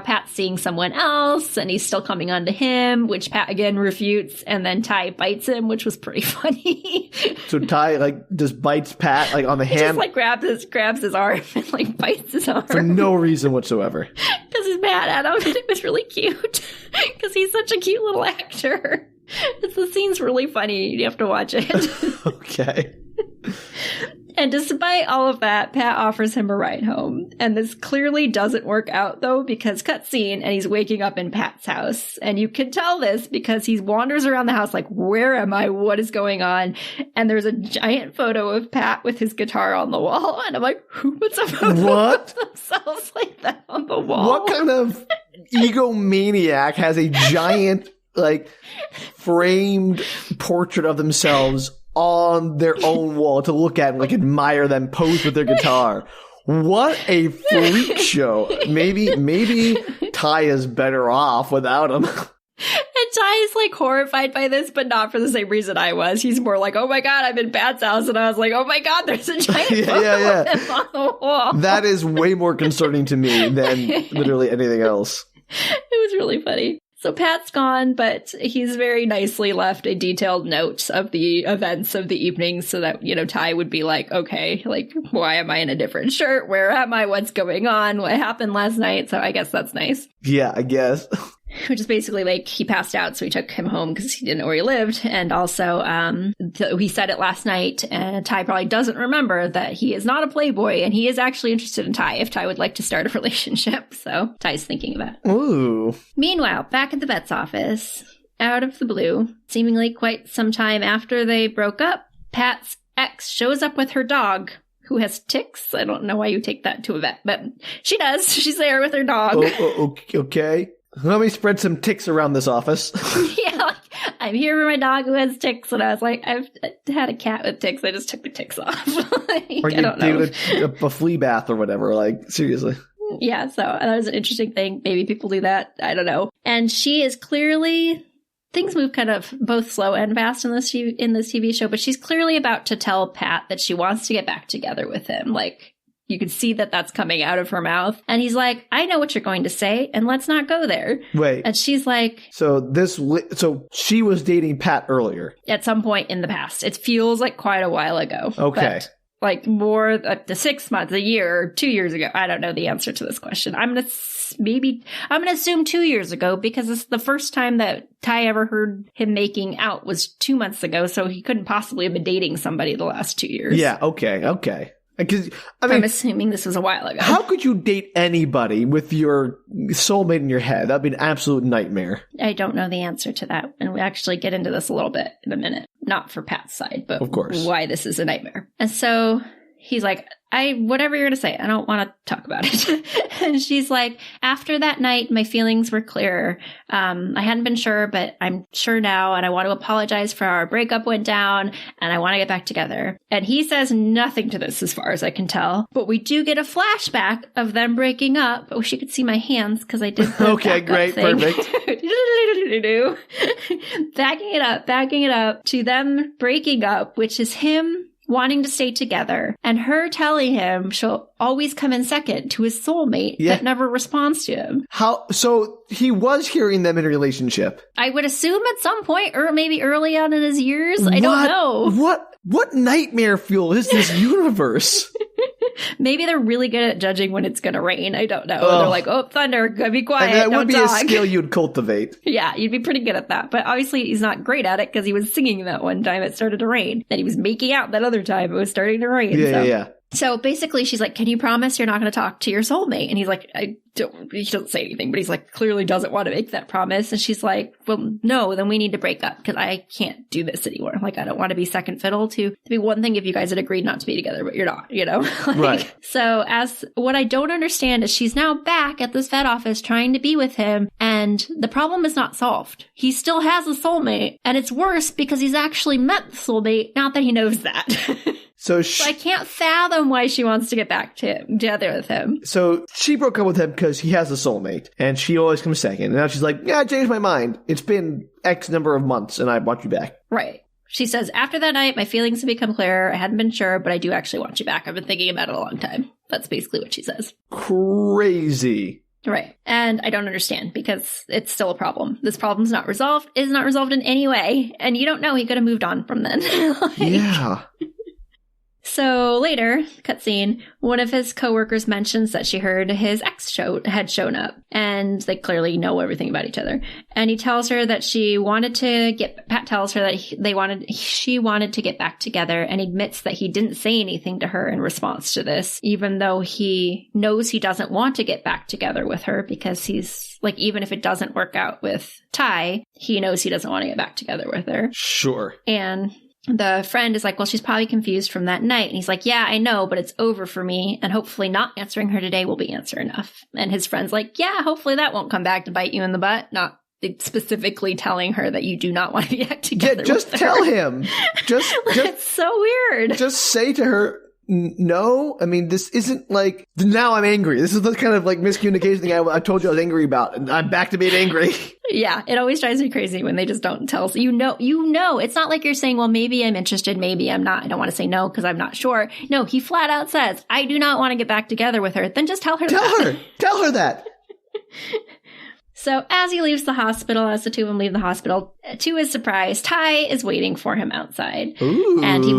Pat's seeing someone else and he's still coming on to him, which Pat again refutes, and then Ty bites him, which was pretty funny. So Ty like just bites Pat like on the hand. Just like grabs his arm and like bites his arm. For no reason whatsoever. Because he's mad at him, and it was really cute. Because he's such a cute little actor. The scene's really funny. You have to watch it. Okay. And despite all of that, Pat offers him a ride home. And this clearly doesn't work out, though, because cutscene, and he's waking up in Pat's house. And you can tell this because he wanders around the house like, where am I? What is going on? And there's a giant photo of Pat with his guitar on the wall. And I'm like, who puts a photo of themselves like that on the wall? What kind of egomaniac has a giant, like, framed portrait of themselves on their own wall to look at and like admire them pose with their guitar? What a freak show. Maybe Ty is better off without him. And Ty is like horrified by this, but not for the same reason I was. He's more like, oh my god, I'm in Pat's house, and I was like, oh my god, there's a giant photo of him on the wall. That is way more concerning to me than literally anything else. It was really funny. So Pat's gone, but he's very nicely left a detailed note of the events of the evening so that, you know, Ty would be like, okay, like, why am I in a different shirt? Where am I? What's going on? What happened last night? So I guess that's nice. Yeah, I guess. Which is basically like he passed out, so we took him home because he didn't know where he lived. And also, he said it last night, and Ty probably doesn't remember that he is not a playboy, and he is actually interested in Ty if Ty would like to start a relationship. So Ty's thinking about it. Ooh. Meanwhile, back at the vet's office, out of the blue, seemingly quite some time after they broke up, Pat's ex shows up with her dog, who has ticks. I don't know why you take that to a vet, but she does. She's there with her dog. Okay. Let me spread some ticks around this office. Yeah, like, I'm here for my dog who has ticks, and I was like, I've had a cat with ticks. I just took the ticks off. Like, or you I don't know. a flea bath or whatever. Like, seriously. Yeah, so that was an interesting thing. Maybe people do that. I don't know. And she is clearly... Things move kind of both slow and fast in this TV show, but she's clearly about to tell Pat that she wants to get back together with him. Like, you could see that that's coming out of her mouth. And he's like, I know what you're going to say, and let's not go there. Wait. And she's like... So she was dating Pat earlier. At some point in the past. It feels like quite a while ago. Okay. But like more up to 6 months, a year, 2 years ago. I don't know the answer to this question. I'm going to assume 2 years ago, because it's the first time that Ty ever heard him making out was 2 months ago. So he couldn't possibly have been dating somebody the last 2 years. Yeah. Okay. Because I'm assuming this was a while ago. How could you date anybody with your soulmate in your head? That'd be an absolute nightmare. I don't know the answer to that. And we actually get into this a little bit in a minute. not for Pat's side, but of course, why this is a nightmare. And so he's like, whatever you're going to say, I don't want to talk about it. And she's like, after that night, my feelings were clearer. I hadn't been sure, but I'm sure now. And I want to apologize for how our breakup went down. And I want to get back together. And he says nothing to this as far as I can tell. But we do get a flashback of them breaking up. I wish you could see my hands because I did the okay, great, thing. perfect. Backing it up to them breaking up, which is him wanting to stay together and her telling him she'll always come in second to his soulmate that never responds to him. So he was hearing them in a relationship. I would assume at some point, or maybe early on in his years. I don't know. What nightmare fuel is this universe? Maybe they're really good at judging when it's going to rain. I don't know. They're like, oh, thunder, gotta be quiet. And that don't would be talk. a skill you'd cultivate. Yeah, you'd be pretty good at that. But obviously he's not great at it because he was singing that one time it started to rain. Then he was making out that other time it was starting to rain. Yeah. So basically she's like, can you promise you're not going to talk to your soulmate? And he's like, he doesn't say anything, but he's like, clearly doesn't want to make that promise. And she's like, well, no, then we need to break up because I can't do this anymore. Like, I don't want to be second fiddle to be one thing if you guys had agreed not to be together, but you're not, you know? Right. So what I don't understand is she's now back at this vet office trying to be with him. And the problem is not solved. He still has a soulmate. And it's worse because he's actually met the soulmate. Not that he knows that. So I can't fathom why she wants to get back together with him. So she broke up with him because he has a soulmate, and she always comes second. And now she's like, yeah, I changed my mind. It's been X number of months, and I want you back. Right. She says, after that night, my feelings have become clearer. I hadn't been sure, but I do actually want you back. I've been thinking about it a long time. That's basically what she says. Crazy. Right. And I don't understand because it's still a problem. This problem's not resolved. It is not resolved in any way. And you don't know. He could have moved on from then. Yeah. So later, cutscene, one of his coworkers mentions that she heard his ex had shown up, and they clearly know everything about each other. And he tells her that Pat tells her that she wanted to get back together, and admits that he didn't say anything to her in response to this, even though he knows he doesn't want to get back together with her because he's like, even if it doesn't work out with Ty, he knows he doesn't want to get back together with her. Sure. And the friend is like, well, she's probably confused from that night. And he's like, yeah, I know, but it's over for me. And hopefully not answering her today will be answer enough. And his friend's like, yeah, hopefully that won't come back to bite you in the butt. Not specifically telling her that you do not want to be back together. Yeah, just tell him. Just it's so weird. Just say to her, no, I mean, this isn't like, now I'm angry. This is the kind of like miscommunication thing I told you I was angry about, and I'm back to being angry. Yeah, it always drives me crazy when they just don't tell us. You know, it's not like you're saying, well, maybe I'm interested, maybe I'm not. I don't want to say no because I'm not sure. No, he flat out says, I do not want to get back together with her. Then just tell her that. Tell her that. So as he leaves the hospital, as the two of them leave the hospital, to his surprise, Ty is waiting for him outside. Ooh. And he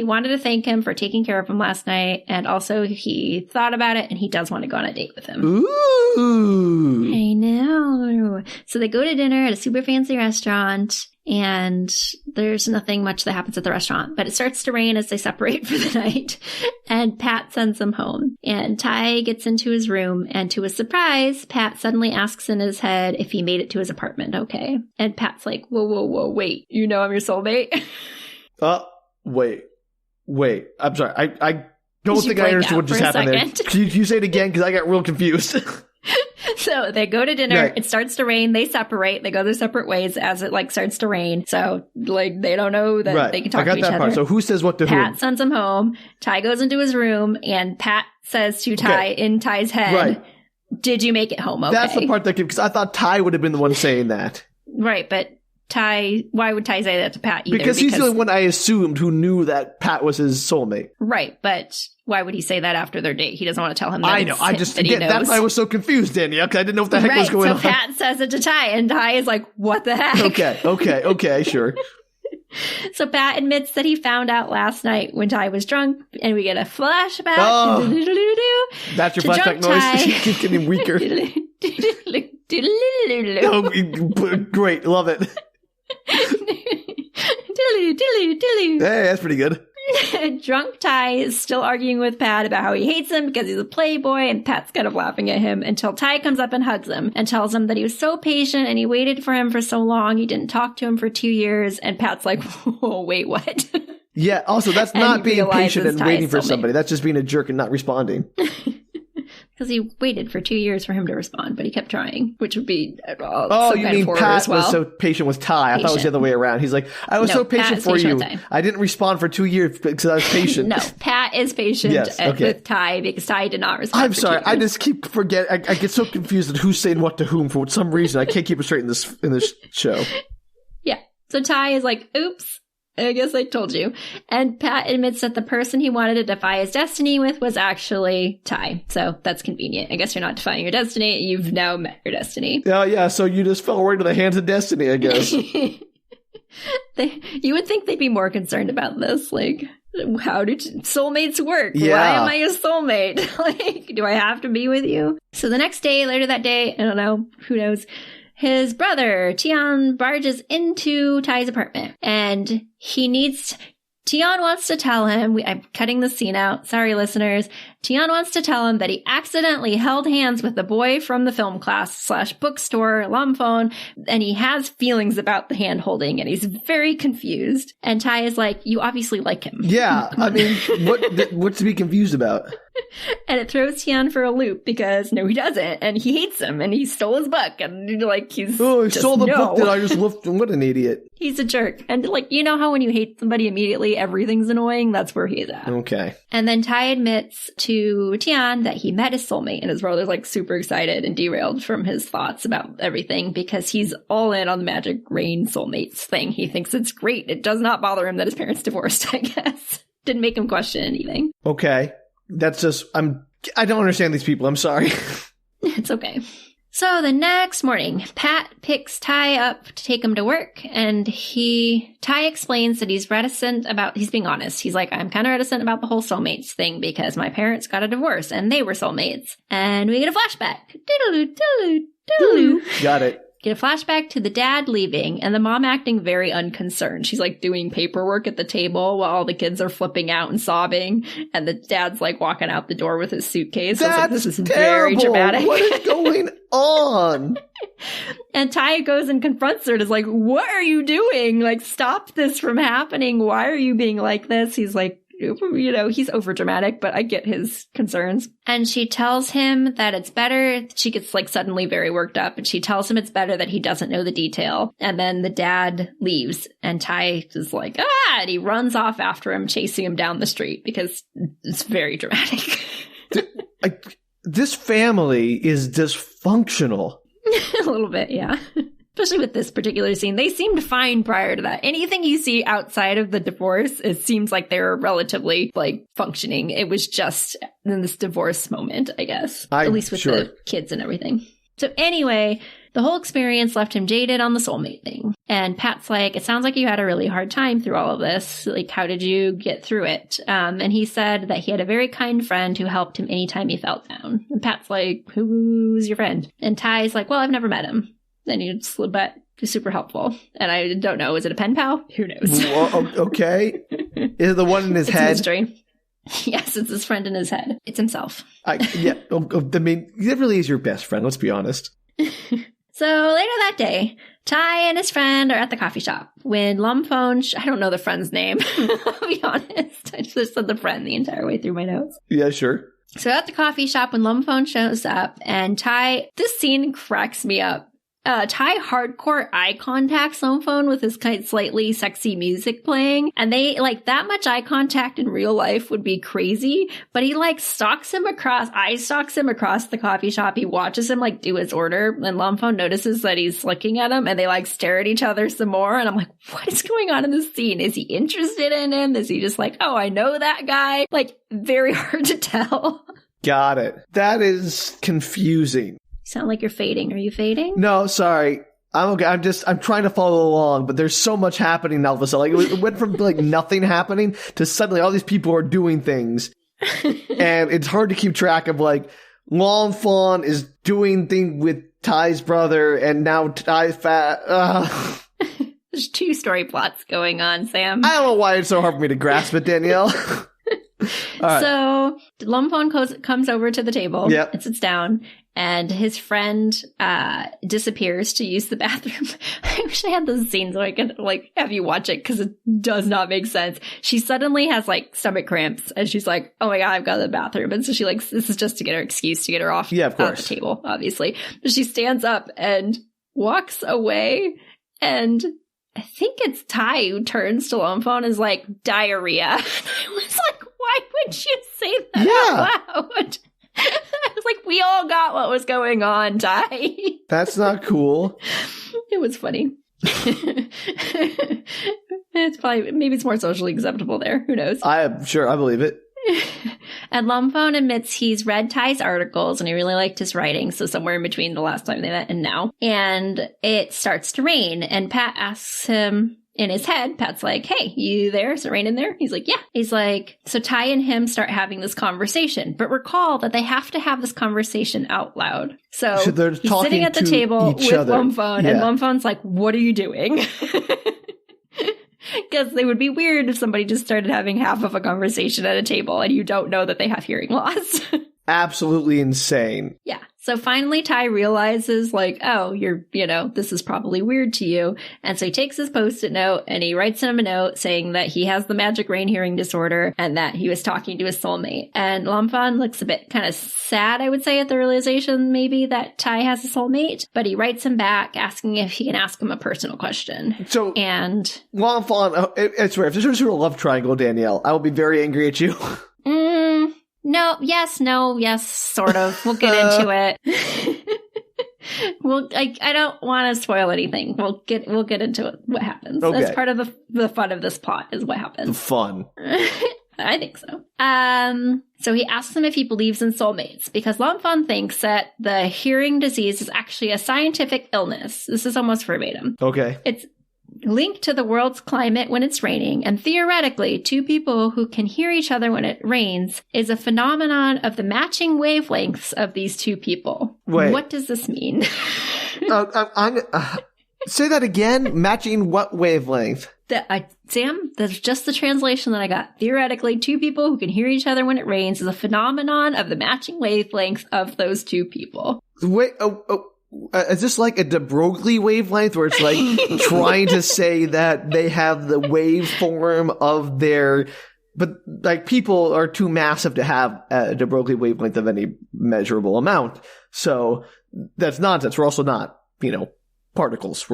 wanted to thank him for taking care of him last night. And also he thought about it and he does want to go on a date with him. Ooh. I know. So they go to dinner at a super fancy restaurant. And there's nothing much that happens at the restaurant, but it starts to rain as they separate for the night. And Pat sends him home. And Ty gets into his room, and to his surprise, Pat suddenly asks in his head if he made it to his apartment okay. And Pat's like, whoa, wait, you know I'm your soulmate? Wait. I'm sorry. I don't think I understood what just happened there. Can you say it again? Because I got real confused. So they go to dinner. Right. It starts to rain. They separate. They go their separate ways as it starts to rain. So they don't know that they can talk to each other. I got that part. So who says what to whom? Pat sends him home. Ty goes into his room, and Pat says to Ty in Ty's head, "Did you make it home okay?" That's the part that because I thought Ty would have been the one saying that. Right, but Ty, why would Ty say that to Pat either? Because he's the only one I assumed who knew that Pat was his soulmate. Right, but why would he say that after their date? He doesn't want to tell him that. I know. That's why I was so confused, Danielle, because I didn't know what the heck was going on. So Pat says it to Ty, and Ty is like, what the heck? Okay, sure. So Pat admits that he found out last night when Ty was drunk, and we get a flashback. Oh, that's your flashback noise. It keeps getting weaker. Oh, great. Love it. Hey, that's pretty good. Drunk Ty is still arguing with Phat about how he hates him because he's a playboy, and Pat's kind of laughing at him until Ty comes up and hugs him and tells him that he was so patient and he waited for him for so long. He didn't talk to him for 2 years, and Pat's like, whoa, wait, what? Yeah, also, that's not being patient and waiting for soulmate. somebody. That's just being a jerk and not responding. Because he waited for 2 years for him to respond, but he kept trying, which would be you mean Phat was so patient with Ty? I thought it was the other way around. He's like, I was so patient for you. I didn't respond for 2 years because I was patient. No, Phat is patient with Ty because Ty did not respond. I'm sorry. I just keep forgetting. I get so confused at who's saying what to whom for some reason. I can't keep it straight in this show. Yeah. So Ty is like, oops. I guess I told you. And Phat admits that the person he wanted to defy his destiny with was actually Ty. So that's convenient. I guess you're not defying your destiny. You've now met your destiny. Yeah. So you just fell right into the hands of destiny, I guess. You would think they'd be more concerned about this. Like, how do soulmates work? Yeah. Why am I a soulmate? Like, do I have to be with you? So the next day, later that day, I don't know, who knows, his brother, Thian, barges into Ty's apartment, and Thian wants to tell him, I'm cutting the scene out, sorry listeners, Thian wants to tell him that he accidentally held hands with the boy from the film class / bookstore, Lomfon, and he has feelings about the hand holding, and he's very confused. And Ty is like, you obviously like him. Yeah, I mean, what's to be confused about? And it throws Thian for a loop because no, he doesn't, and he hates him, and he stole his book, and like he stole the book that I just left. What an idiot! He's a jerk, and like you know how when you hate somebody immediately, everything's annoying. That's where he's at. Okay. And then Ty admits to Thian that he met his soulmate, and his brother's like super excited and derailed from his thoughts about everything because he's all in on the magic rain soulmates thing. He thinks it's great. It does not bother him that his parents divorced. I guess didn't make him question anything. Okay. That's just, I don't understand these people. I'm sorry. It's okay. So the next morning, Phat picks Ty up to take him to work, and Ty explains that he's being honest. He's like, I'm kind of reticent about the whole soulmates thing because my parents got a divorce and they were soulmates. And we get a flashback. Got it. Get a flashback to the dad leaving and the mom acting very unconcerned. She's like doing paperwork at the table while all the kids are flipping out and sobbing. And the dad's like walking out the door with his suitcase. That's like, this is terrible. Very dramatic. What is going on? And Ty goes and confronts her and is like, what are you doing? Like, stop this from happening. Why are you being like this? He's like, you know, he's overdramatic, but I get his concerns. And she tells him that it's better. She gets like suddenly very worked up, and she tells him it's better that he doesn't know the detail. And then the dad leaves, and Ty is like, and he runs off after him, chasing him down the street because it's very dramatic. This family is dysfunctional. A little bit, yeah. Especially with this particular scene. They seemed fine prior to that. Anything you see outside of the divorce, it seems like they're relatively, like, functioning. It was just in this divorce moment, I guess. At least with the kids and everything. So anyway, the whole experience left him jaded on the soulmate thing. And Pat's like, it sounds like you had a really hard time through all of this. Like, how did you get through it? And he said that he had a very kind friend who helped him anytime he felt down. And Pat's like, who's your friend? And Ty's like, well, I've never met him. Then you slip but he's super helpful. And I don't know, is it a pen pal? Who knows? Well, okay. Is it the one in his head? It's a mystery. Yes, it's his friend in his head. It's himself. I mean, it really is your best friend, let's be honest. So later that day, Ty and his friend are at the coffee shop when Lomfon, I don't know the friend's name, I'll be honest. I just said the friend the entire way through my notes. Yeah, sure. So at the coffee shop when Lomfon shows up, and Ty, this scene cracks me up. Ty hardcore eye contacts Lomfon with his kind of slightly sexy music playing. And they, like, that much eye contact in real life would be crazy. But he, like, stalks him across the coffee shop. He watches him, like, do his order. And Lomfon notices that he's looking at him. And they, like, stare at each other some more. And I'm like, what is going on in this scene? Is he interested in him? Is he just like, oh, I know that guy? Like, very hard to tell. Got it. That is confusing. You sound like you're fading. Are you fading? No, sorry. I'm okay. I'm trying to follow along, but there's so much happening now. So like it went from like nothing happening to suddenly all these people are doing things. And it's hard to keep track of like Lomfon is doing thing with Ty's brother and now Ty's fat. There's 2 story plots going on, Sam. I don't know why it's so hard for me to grasp it, Danielle. Right. So Lomfon comes over to the table and sits down, and his friend disappears to use the bathroom. I wish I had those scenes so I could have you watch it, because it does not make sense. She suddenly has stomach cramps, and she's like, "Oh my god, I've got to the bathroom." And so she this is just to get her excuse to get her off the table, obviously. But she stands up and walks away, and I think it's Ty who turns to Lomfon and is like, "Diarrhea." And I was like, why would you say that out loud? I was like, we all got what was going on, Ty. That's not cool. It was funny. It's maybe it's more socially acceptable there. Who knows? I'm sure. I believe it. And Lomfon admits he's read Ty's articles and he really liked his writing. So somewhere in between the last time they met and now. And it starts to rain. And Phat asks him in his head, Pat's like, "Hey, you there? Is it raining there?" He's like, "Yeah." He's like, so Ty and him start having this conversation. But recall that they have to have this conversation out loud. So he's sitting at the table with Lomfon. And Lomfon's like, "What are you doing?" Because it would be weird if somebody just started having half of a conversation at a table and you don't know that they have hearing loss. Absolutely insane. Yeah. So finally Ty realizes oh, this is probably weird to you. And so he takes his Post-it note and he writes him a note saying that he has the magic rain hearing disorder and that he was talking to his soulmate. And Lomfon looks a bit kind of sad, I would say, at the realization maybe that Ty has a soulmate, but he writes him back asking if he can ask him a personal question. So, and Lomfon, I swear, if this was a love triangle, Danielle, I will be very angry at you. No, yes, sort of. We'll get into it. Well, I don't want to spoil anything. We'll get into it, what happens. Okay. That's part of the fun of this plot is what happens. The fun. I think so. So he asks him if he believes in soulmates, because Lomfon thinks that the hearing disease is actually a scientific illness. This is almost verbatim. Okay. It's linked to the world's climate when it's raining, and theoretically, 2 people who can hear each other when it rains is a phenomenon of the matching wavelengths of these 2 people. Wait. What does this mean? Say that again. Matching what wavelength? Sam, that's just the translation that I got. Theoretically, 2 people who can hear each other when it rains is a phenomenon of the matching wavelength of those 2 people. Wait, is this like a de Broglie wavelength where it's trying to say that they have the waveform of their, but people are too massive to have a de Broglie wavelength of any measurable amount. So that's nonsense. We're also not, particles.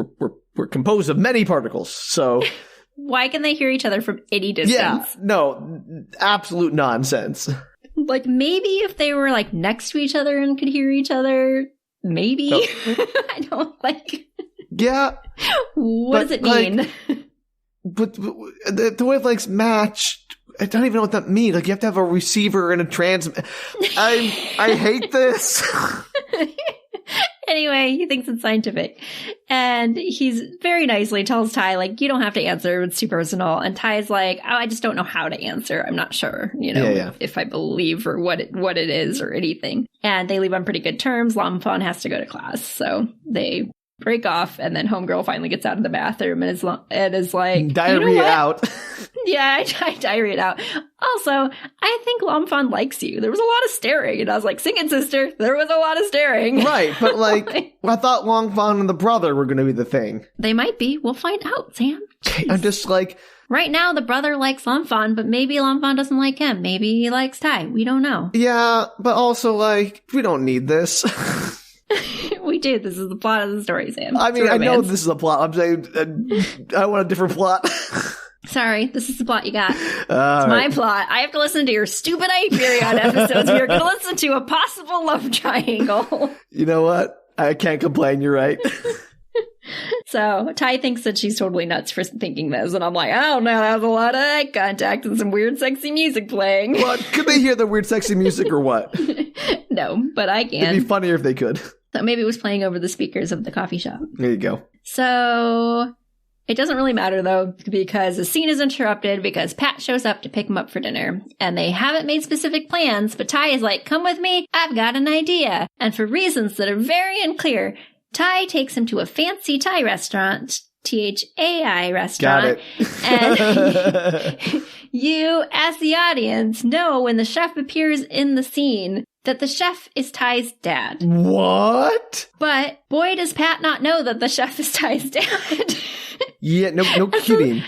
We're composed of many particles. So why can they hear each other from any distance? Yeah, no, absolute nonsense. Maybe if they were next to each other and could hear each other. Maybe. Oh. I don't Yeah. What does it mean? But the wavelengths match. I don't even know what that means. You have to have a receiver and a transmit. I hate this. Anyway, he thinks it's scientific. And he's very nicely tells Ty, you don't have to answer. It's too personal. And Ty's like, oh, I just don't know how to answer. I'm not sure, if I believe or what it is or anything. And they leave on pretty good terms. Lomfon has to go to class. So they break off, and then Homegirl finally gets out of the bathroom and is like, diarrhea out. Yeah, I diarrhea out. Also, I think Lomfon likes you. There was a lot of staring, and I was like, sing it, sister. There was a lot of staring. Right, but I thought Lomfon and the brother were going to be the thing. They might be. We'll find out, Sam. Jeez. I'm just right now, the brother likes Lomfon, but maybe Lomfon doesn't like him. Maybe he likes Ty. We don't know. Yeah, but also, we don't need this. We do. This is the plot of the story, Sam. I mean, I know this is a plot. I'm saying I want a different plot. Sorry, this is the plot you got. It's my plot. I have to listen to your stupid Hyperion episodes. You're going to listen to a possible love triangle. You know what? I can't complain. You're right. So Ty thinks that she's totally nuts for thinking this, and I'm like, I don't know, that was a lot of eye contact and some weird sexy music playing. What? Could they hear the weird sexy music or what? No, but I can. It'd be funnier if they could. So maybe it was playing over the speakers of the coffee shop. There you go. So it doesn't really matter, though, because the scene is interrupted because Phat shows up to pick him up for dinner. And they haven't made specific plans, but Ty is like, come with me, I've got an idea. And for reasons that are very unclear, Ty takes him to a fancy Thai restaurant THAI restaurant. Got it. And you, as the audience, know when the chef appears in the scene that the chef is Ty's dad. What? But boy, does Phat not know that the chef is Ty's dad. Yeah, no kidding.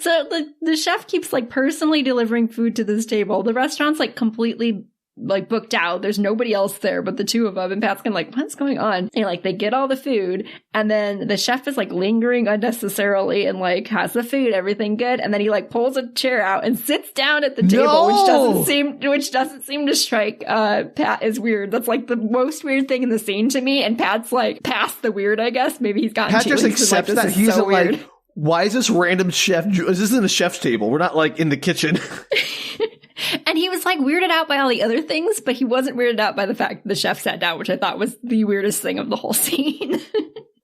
So the chef keeps like personally delivering food to this table. The restaurant's like completely like booked out. There's nobody else there but the two of them. And Pat's kind of like, what's going on? And like they get all the food, and then the chef is like lingering unnecessarily and like has the food, everything good. And then he like pulls a chair out and sits down at the table, which doesn't seem to strike Phat as weird. That's like the most weird thing in the scene to me. And Pat's like past the weird, I guess. Maybe he's gotten Pat just accepts that. He's so weird. Like, why is this random chef? This isn't a chef's table. We're not like in the kitchen. And he was like weirded out by all the other things, but he wasn't weirded out by the fact that the chef sat down, which I thought was the weirdest thing of the whole scene.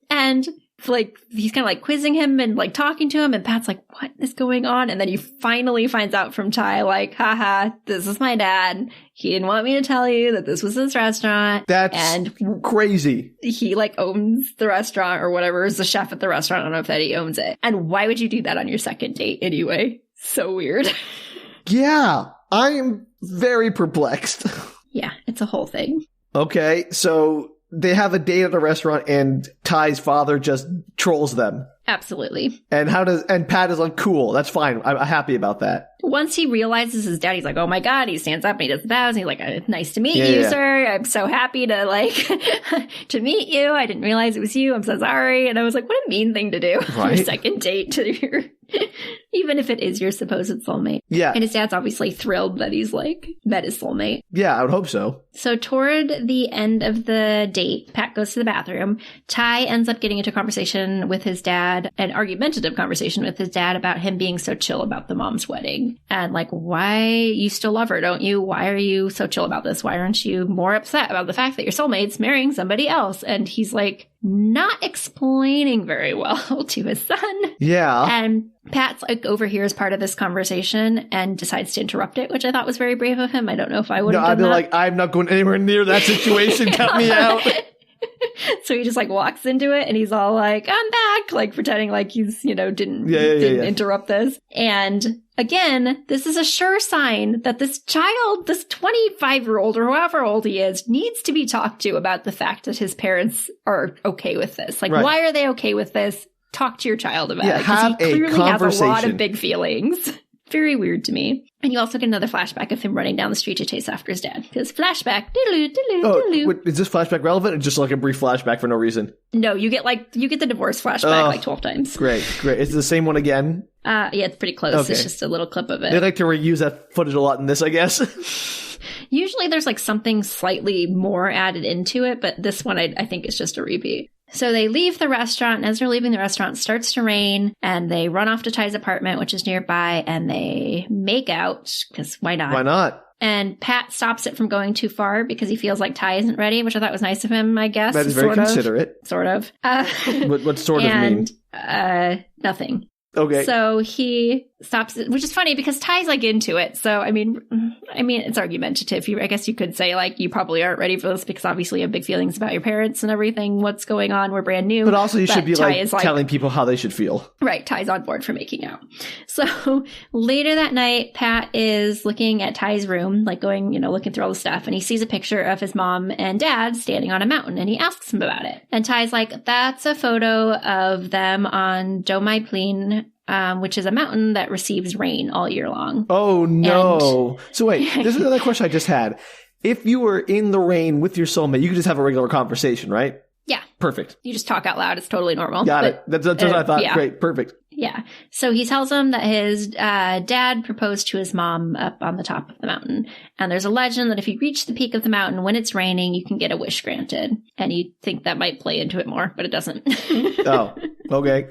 And like he's kind of like quizzing him and like talking to him, and Pat's like, what is going on? And then he finally finds out from Ty, like, haha, this is my dad. He didn't want me to tell you that this was his restaurant. That's crazy. He like owns the restaurant or whatever, is the chef at the restaurant. I don't know if that he owns it. And why would you do that on your second date anyway? So weird. Yeah, I am very perplexed. Yeah, it's a whole thing. Okay, so they have a date at a restaurant and Ty's father just trolls them. Absolutely. And Phat is like, cool, that's fine. I'm happy about that. Once he realizes his dad, he's like, oh my God, he stands up and he does the bows and he's like, nice to meet you, sir. I'm so happy to like, to meet you. I didn't realize it was you. I'm so sorry. And I was like, what a mean thing to do. Right? Your second date to your, even if it is your supposed soulmate. Yeah. And his dad's obviously thrilled that he's like met his soulmate. Yeah, I would hope so. So toward the end of the date, Phat goes to the bathroom. Ty ends up getting into a conversation with his dad, an argumentative conversation with his dad about him being so chill about the mom's wedding. And like, why, you still love her, don't you? Why are you so chill about this? Why aren't you more upset about the fact that your soulmate's marrying somebody else? And he's like, not explaining very well to his son. Yeah. And Pat's like overhears part of this conversation and decides to interrupt it, which I thought was very brave of him. I don't know if I would have done that. I'd be like, I'm not going anywhere near that situation. Cut me out. So he just like walks into it and he's all like, I'm back, like pretending like he's, didn't interrupt this. And again, this is a sure sign that this child, this 25-year-old or however old he is, needs to be talked to about the fact that his parents are okay with this. Like, why are they okay with this? Talk to your child about it. Because he clearly has a lot of big feelings. Very weird to me. And you also get another flashback of him running down the street to chase after his dad. Because flashback, is this flashback relevant or just like a brief flashback for no reason? No, you get the divorce flashback like 12 times. Great. Is it the same one again? Yeah, it's pretty close. Okay. It's just a little clip of it. They like to reuse that footage a lot in this, I guess. Usually there's like something slightly more added into it, but this one I think is just a repeat. So they leave the restaurant, and as they're leaving the restaurant, it starts to rain, and they run off to Ty's apartment, which is nearby, and they make out, because why not? Why not? And Phat stops it from going too far because he feels like Ty isn't ready, which I thought was nice of him, I guess. That is very considerate. Sort of. What sort of mean? Nothing. Okay. So he stops it, which is funny because Ty's like into it. So, I mean, it's argumentative. I guess you could say like, you probably aren't ready for this because obviously you have big feelings about your parents and everything. What's going on? We're brand new. But also you should be like telling people how they should feel. Right. Ty's on board for making out. So later that night, Phat is looking at Ty's room, like going, looking through all the stuff. And he sees a picture of his mom and dad standing on a mountain and he asks him about it. And Ty's like, that's a photo of them on Pluie, which is a mountain that receives rain all year long. Oh, no. So wait, this is another question I just had. If you were in the rain with your soulmate, you could just have a regular conversation, right? Yeah. Perfect. You just talk out loud. It's totally normal. Got it. That's what I thought. Yeah. Great. Perfect. Yeah. So he tells him that his dad proposed to his mom up on the top of the mountain. And there's a legend that if you reach the peak of the mountain when it's raining, you can get a wish granted. And you'd think that might play into it more, but it doesn't. Oh, okay.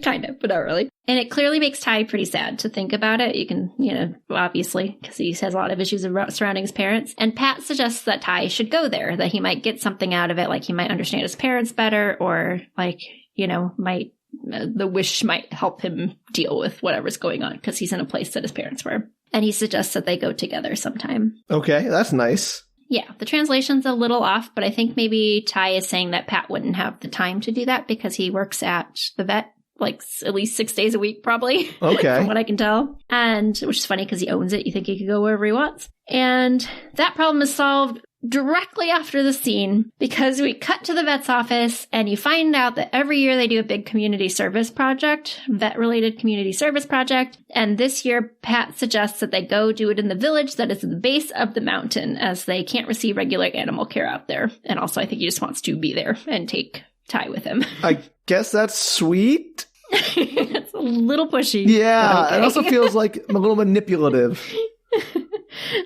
Kind of, but not really. And it clearly makes Ty pretty sad to think about it. You can, obviously, because he has a lot of issues surrounding his parents. And Phat suggests that Ty should go there, that he might get something out of it, like he might understand his parents better, or like, the wish might help him deal with whatever's going on, because he's in a place that his parents were. And he suggests that they go together sometime. Okay, that's nice. Yeah, the translation's a little off, but I think maybe Ty is saying that Phat wouldn't have the time to do that because he works at the vet like at least 6 days a week, probably. Okay. From what I can tell. And which is funny because he owns it. You think he could go wherever he wants. And that problem is solved directly after the scene because we cut to the vet's office and you find out that every year they do a big community service project, vet-related community service project. And this year, Phat suggests that they go do it in the village that is at the base of the mountain as they can't receive regular animal care out there. And also, I think he just wants to be there and take Ty with him. I guess that's sweet. It's a little pushy. Yeah, okay. It also feels like a little manipulative.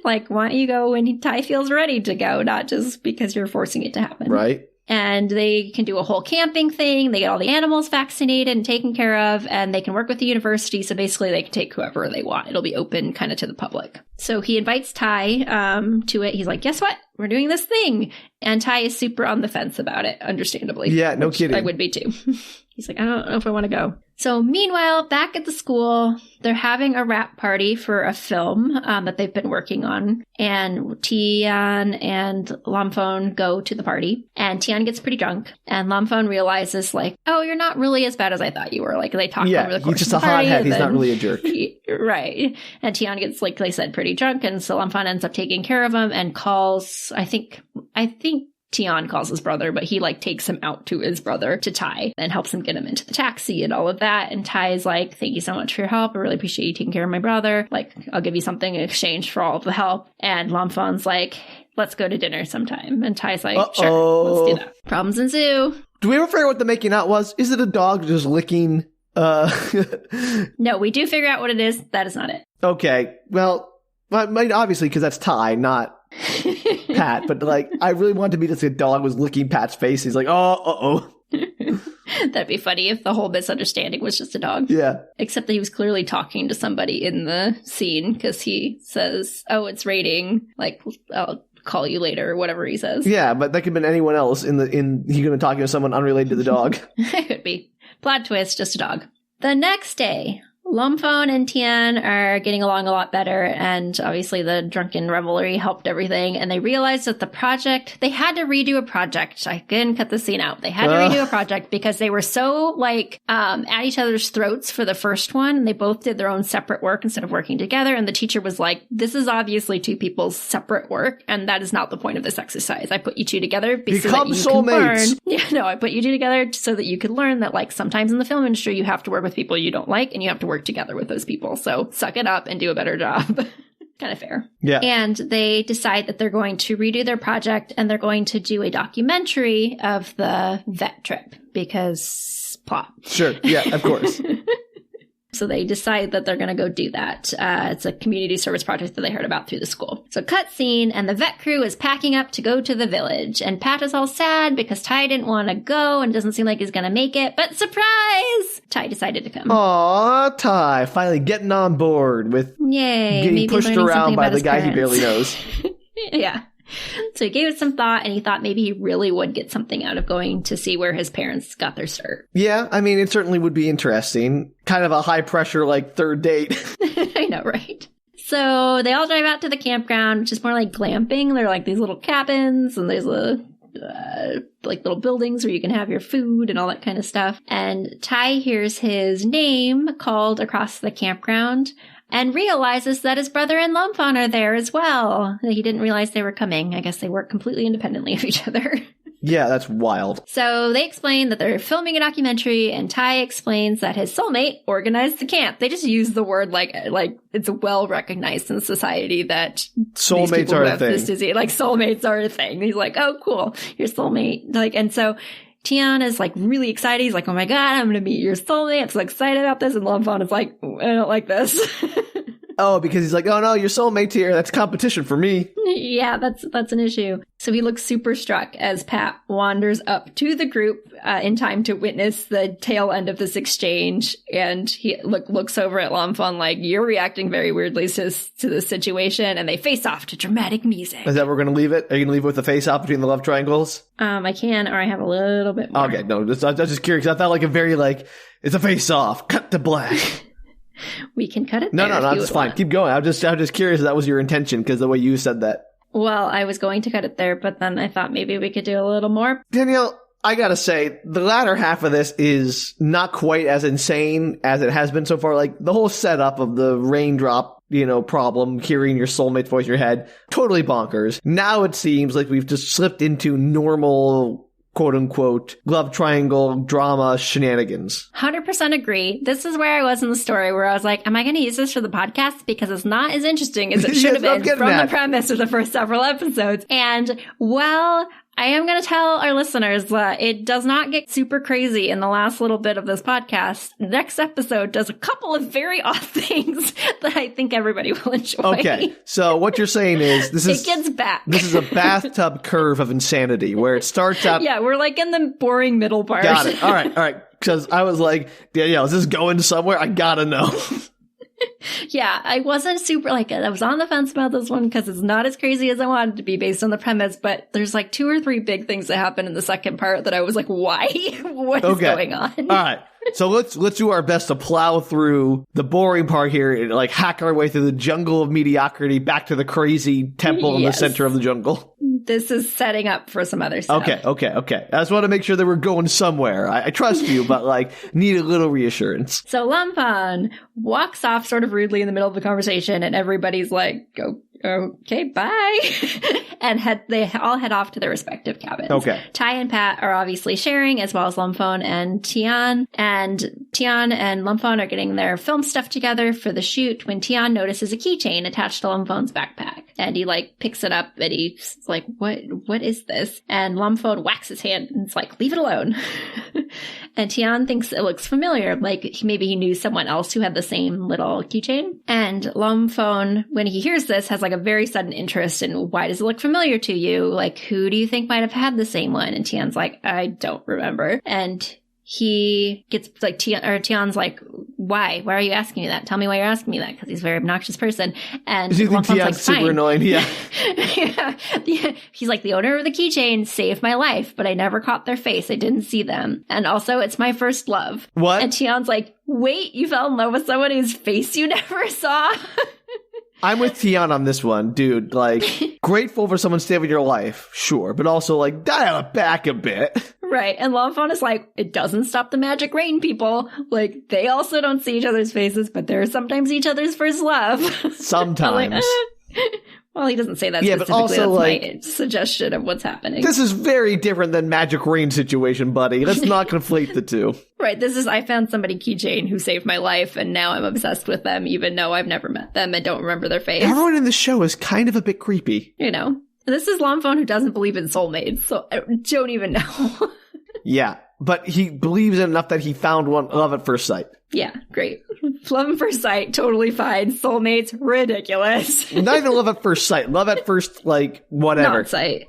Like, why don't you go when Ty feels ready to go, not just because you're forcing it to happen. Right. And they can do a whole camping thing. They get all the animals vaccinated and taken care of, and they can work with the university. So basically, they can take whoever they want. It'll be open kind of to the public. So he invites Ty to it. He's like, guess what? We're doing this thing. And Ty is super on the fence about it, understandably. Yeah, no kidding. I would be too. He's like, I don't know if I want to go. So meanwhile, back at the school, they're having a wrap party for a film that they've been working on. And Thian and Lomfon go to the party. And Thian gets pretty drunk. And Lomfon realizes, like, oh, you're not really as bad as I thought you were. Like, they talk over the course he's just of the party. a hothead. He's not really a jerk. Right. And Thian gets, like they said, pretty drunk. And so Lomfon ends up taking care of him and calls, I think Thian calls his brother, but he like takes him out to his brother, to Ty, and helps him get him into the taxi and all of that. And Ty's like, thank you so much for your help. I really appreciate you taking care of my brother. Like, I'll give you something in exchange for all of the help. And Lomfon's like, let's go to dinner sometime. And Ty's like, sure, let's do that. Problems ensue. Do we ever figure out what the making out was? Is it a dog just licking? No, we do figure out what it is. That is not it. Okay. Well, obviously, because that's Ty, not Phat, but like, I really wanted to be just a dog was licking Pat's face. He's like, oh. That'd be funny if the whole misunderstanding was just a dog. Yeah. Except that he was clearly talking to somebody in the scene because he says, oh, it's raining. Like, I'll call you later or whatever he says. Yeah, but that could have been anyone else he could have been talking to someone unrelated to the dog. It could be. Plot twist, just a dog. The next day, Lomfon and Thian are getting along a lot better, and obviously the drunken revelry helped everything, and they realized that they had to redo a project. I couldn't cut the scene out. They had to redo a project because they were so, like, at each other's throats for the first one, and they both did their own separate work instead of working together, and the teacher was like, this is obviously two people's separate work, and that is not the point of this exercise. I put you two together Become soulmates. I put you two together so that you could learn that, like, sometimes in the film industry, you have to work with people you don't like, and you have to work together with those people. So suck it up and do a better job. Kind of fair. Yeah. And they decide that they're going to redo their project and they're going to do a documentary of the vet trip because plot. Sure. Yeah, of course. So they decide that they're going to go do that. It's a community service project that they heard about through the school. So cut scene, and the vet crew is packing up to go to the village. And Phat is all sad because Ty didn't want to go and doesn't seem like he's going to make it. But surprise! Ty decided to come. Aw, Ty, finally getting on board with getting pushed around by the guy he barely knows. Yeah. So he gave it some thought, and he thought maybe he really would get something out of going to see where his parents got their start. Yeah, I mean, it certainly would be interesting. Kind of a high-pressure, like, third date. I know, right? So they all drive out to the campground, which is more like glamping. They're like these little cabins, and there's like little buildings where you can have your food and all that kind of stuff. And Ty hears his name called across the campground, and realizes that his brother and Lomfon are there as well. He didn't realize they were coming. I guess they work completely independently of each other. Yeah, that's wild. So they explain that they're filming a documentary, and Ty explains that his soulmate organized the camp. They just use the word like it's well recognized in society that soulmates are a thing. This disease, like soulmates are a thing. He's like, oh, cool, your soulmate. Like, and so Thian is like really excited. He's like, oh my God, I'm going to meet your soulmate. I'm so excited about this. And Lomfon is like, I don't like this. Oh, because he's like, oh no, your soulmate's here. That's competition for me. Yeah, that's an issue. So he looks super struck as Phat wanders up to the group in time to witness the tail end of this exchange. And he looks over at Lomfon like, you're reacting very weirdly to this situation. And they face off to dramatic music. Is that where we're going to leave it? Are you going to leave it with the face off between the love triangles? I can, or I have a little bit more. Okay, no, I was just curious. I felt like a very it's a face off. Cut to black. We can cut it. No, that's fine. Keep going. I'm just curious if that was your intention because the way you said that. Well, I was going to cut it there, but then I thought maybe we could do a little more. Danielle, I gotta say, the latter half of this is not quite as insane as it has been so far. Like, the whole setup of the raindrop, problem, hearing your soulmate's voice in your head, totally bonkers. Now it seems like we've just slipped into normal, quote-unquote, love triangle drama shenanigans. 100% agree. This is where I was in the story, where I was like, am I going to use this for the podcast? Because it's not as interesting as it should have been from the premise of the first several episodes. And, well, I am going to tell our listeners that it does not get super crazy in the last little bit of this podcast. The next episode does a couple of very odd things that I think everybody will enjoy. Okay, so what you're saying is it gets back. This is a bathtub curve of insanity where it starts out. Yeah, we're like in the boring middle part. Got it. All right. Because I was like, yeah, is this going somewhere? I gotta know. Yeah, I wasn't super, I was on the fence about this one because it's not as crazy as I wanted to be based on the premise, but there's 2 or 3 big things that happen in the second part that I was like, why? What is going on? All right. So let's do our best to plow through the boring part here and hack our way through the jungle of mediocrity back to the crazy temple in the center of the jungle. This is setting up for some other stuff. Okay. I just want to make sure that we're going somewhere. I trust you, but need a little reassurance. So Lomfon walks off sort of rudely in the middle of the conversation, and everybody's like, okay, bye. And they all head off to their respective cabins. Okay. Ty and Phat are obviously sharing, as well as Lomfon and Thian. And Thian and Lomfon are getting their film stuff together for the shoot when Thian notices a keychain attached to Lomfon's backpack. And he ppicks it up and he's like, what is this? And Lomfon whacks his hand and it's like, leave it alone. And Thian thinks it looks familiar, maybe he knew someone else who had the same little keychain. And Lomfon, when he hears this, has a very sudden interest in, why does it look familiar to you? Who do you think might have had the same one? And Tian's like, I don't remember. And he gets Tian's like, why? Why are you asking me that? Tell me why you're asking me that, because he's a very obnoxious person. And Tian's super annoying. Yeah. Yeah. He's like, the owner of the keychain saved my life, but I never caught their face. I didn't see them. And also, it's my first love. What? And Tian's like, wait, you fell in love with someone whose face you never saw? I'm with Thian on this one, dude. Grateful for someone saving your life, sure, but also dial it back a bit. Right, and Lomfon is like, it doesn't stop the magic rain, people. They also don't see each other's faces, but they're sometimes each other's first love. Sometimes. Well, he doesn't say that specifically. But also, that's my suggestion of what's happening. This is very different than magic rain situation, buddy. Let's not conflate the two. Right, I found somebody keychain who saved my life, and now I'm obsessed with them, even though I've never met them and don't remember their face. Everyone in the show is kind of a bit creepy. This is Lomfon who doesn't believe in soulmates, so I don't even know. Yeah, but he believes in enough that he found one. Love at first sight. Yeah, great. Love at first sight, totally fine. Soulmates, ridiculous. Not even love at first sight. Love at first, whatever. Not sight.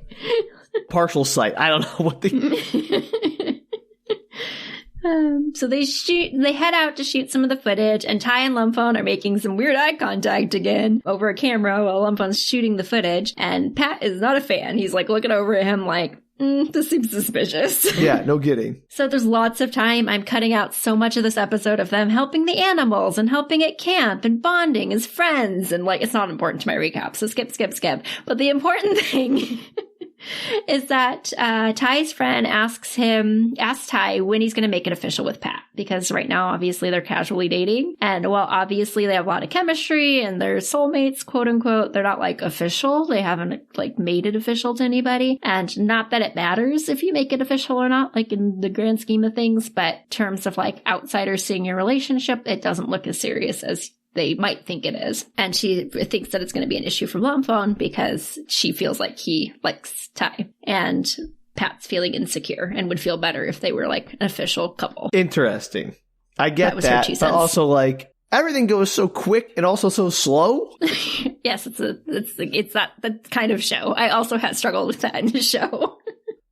Partial sight. I don't know what the... So they head out to shoot some of the footage, and Ty and Lomfon are making some weird eye contact again over a camera while Lomfon's shooting the footage, and Phat is not a fan. He's looking over at him this seems suspicious. Yeah, no kidding. So there's lots of time. I'm cutting out so much of this episode of them helping the animals and helping at camp and bonding as friends. And it's not important to my recap, so skip. But the important thing is that Ty's friend asks Ty when he's going to make it official with Phat, because right now, obviously, they're casually dating. And while obviously they have a lot of chemistry and they're soulmates, quote unquote, they're not official. They haven't made it official to anybody. And not that it matters if you make it official or not, in the grand scheme of things, but in terms of outsiders seeing your relationship, it doesn't look as serious as they might think it is. And she thinks that it's going to be an issue for Lomfon because she feels like he likes Ty. And Pat's feeling insecure and would feel better if they were an official couple. Interesting. I get that, but also everything goes so quick and also so slow. Yes, it's that kind of show. I also had struggled with that in the show.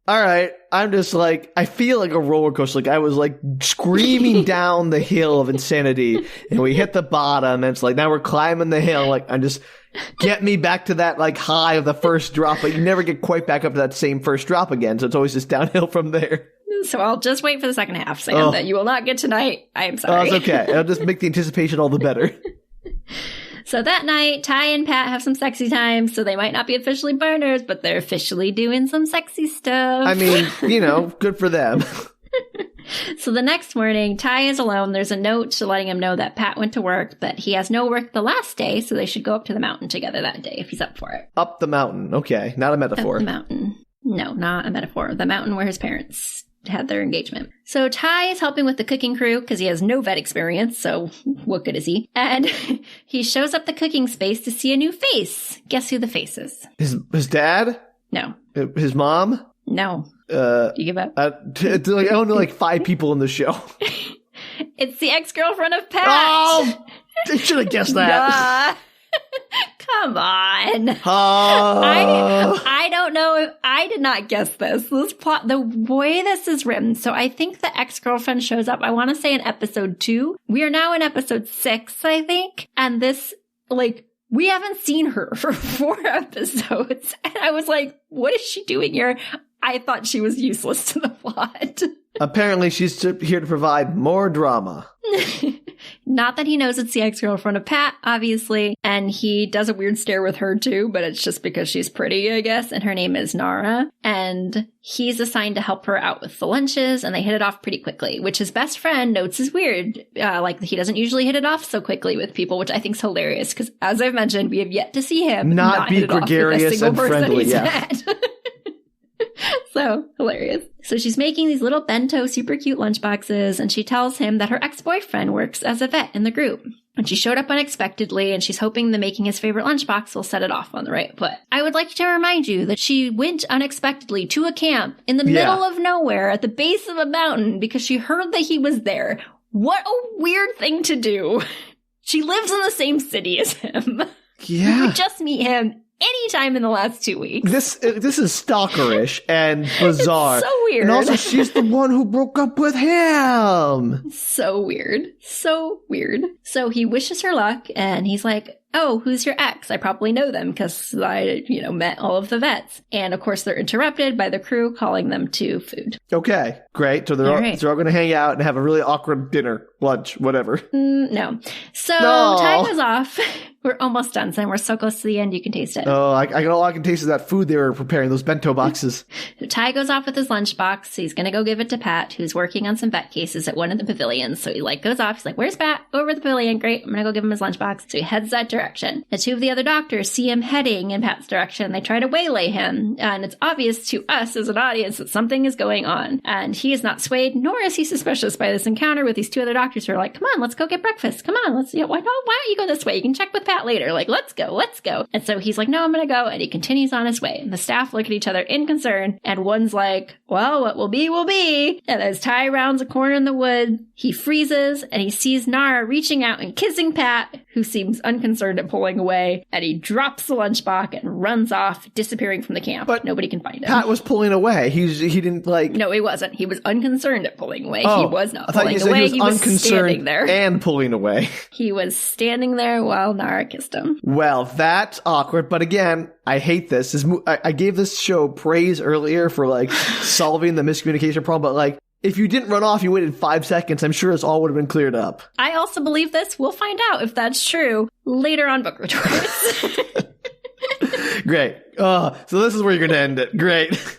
All right, I'm just I feel like a roller coaster. I was screaming down the hill of insanity, and we hit the bottom, and it's now we're climbing the hill. I'm just, get me back to that high of the first drop, but you never get quite back up to that same first drop again, so it's always just downhill from there. So I'll just wait for the second half, Sam, that you will not get tonight. I am sorry. Oh, it's okay. It'll just make the anticipation all the better. So that night, Ty and Pat have some sexy time, so they might not be officially boners, but they're officially doing some sexy stuff. I mean, good for them. So the next morning, Ty is alone. There's a note letting him know that Pat went to work, but he has no work the last day, so they should go up to the mountain together that day if he's up for it. Up the mountain. Okay, not a metaphor. Up the mountain. No, not a metaphor. The mountain where his parents had their engagement. So Ty is helping with the cooking crew because he has no vet experience, so what good is he? And he shows up the cooking space to see a new face. Guess who the face is? His dad? No. His mom? No. Do you give up? I don't know 5 people in the show. It's the ex-girlfriend of Pat. Oh! I should have guessed that. Come on. I don't know. I did not guess this. This plot, the way this is written. So I think the ex-girlfriend shows up, I want to say in episode 2. We are now in episode 6, I think. And this, we haven't seen her for 4 episodes. And I was like, what is she doing here? I thought she was useless to the plot. Apparently she's here to provide more drama. Not that he knows it's the ex-girlfriend of Pat, obviously. And he does a weird stare with her too, but it's just because she's pretty, I guess. And her name is Nara. And he's assigned to help her out with the lunches, and they hit it off pretty quickly, which his best friend notes is weird. He doesn't usually hit it off so quickly with people, which I think is hilarious. Because as I've mentioned, we have yet to see him not be gregarious and friendly. Yeah. So hilarious. So she's making these little bento super cute lunchboxes, and she tells him that her ex-boyfriend works as a vet in the group. And she showed up unexpectedly, and she's hoping that making his favorite lunchbox will set it off on the right foot. I would like to remind you that she went unexpectedly to a camp in the middle of nowhere at the base of a mountain because she heard that he was there. What a weird thing to do. She lives in the same city as him. Yeah. You could just meet him anytime in the last 2 weeks. This is stalkerish and bizarre. It's so weird. And also, she's the one who broke up with him. So weird. So weird. So he wishes her luck, and he's like, oh, who's your ex? I probably know them because I, met all of the vets. And of course, they're interrupted by the crew calling them to food. Okay, great. So they're all going to hang out and have a really awkward dinner, lunch, whatever. No. So time is off. We're almost done, Sam. We're so close to the end, you can taste it. Oh, I can taste that food they were preparing, those bento boxes. So Ty goes off with his lunchbox. He's going to go give it to Pat, who's working on some vet cases at one of the pavilions. So he goes off. He's like, where's Pat? Over at the pavilion. Great. I'm going to go give him his lunchbox. So he heads that direction. The 2 of the other doctors see him heading in Pat's direction. They try to waylay him. And it's obvious to us as an audience that something is going on. And he is not swayed, nor is he suspicious by this encounter with these 2 other doctors who are like, come on, let's go get breakfast. Come on, why don't you go this way? You can check with Pat later. Let's go. And so he's like, no, I'm going to go. And he continues on his way. And the staff look at each other in concern. And one's like, well, what will be, will be. And as Ty rounds a corner in the wood, he freezes and he sees Nara reaching out and kissing Pat, who seems unconcerned at pulling away. And he drops the lunchbox and runs off, disappearing from the camp. But nobody can find him. Pat was pulling away. He didn't No, he wasn't. He was unconcerned at pulling away. He was not pulling away. He was standing there. And pulling away. He was standing there while Nara kissed him. Well, that's awkward. But again, I hate this. I gave this show praise earlier for solving the miscommunication problem. But if you didn't run off, you waited 5 seconds, I'm sure this all would have been cleared up. I also believe this. We'll find out if that's true later on Book Retorts. Great. So this is where you're going to end it. Great.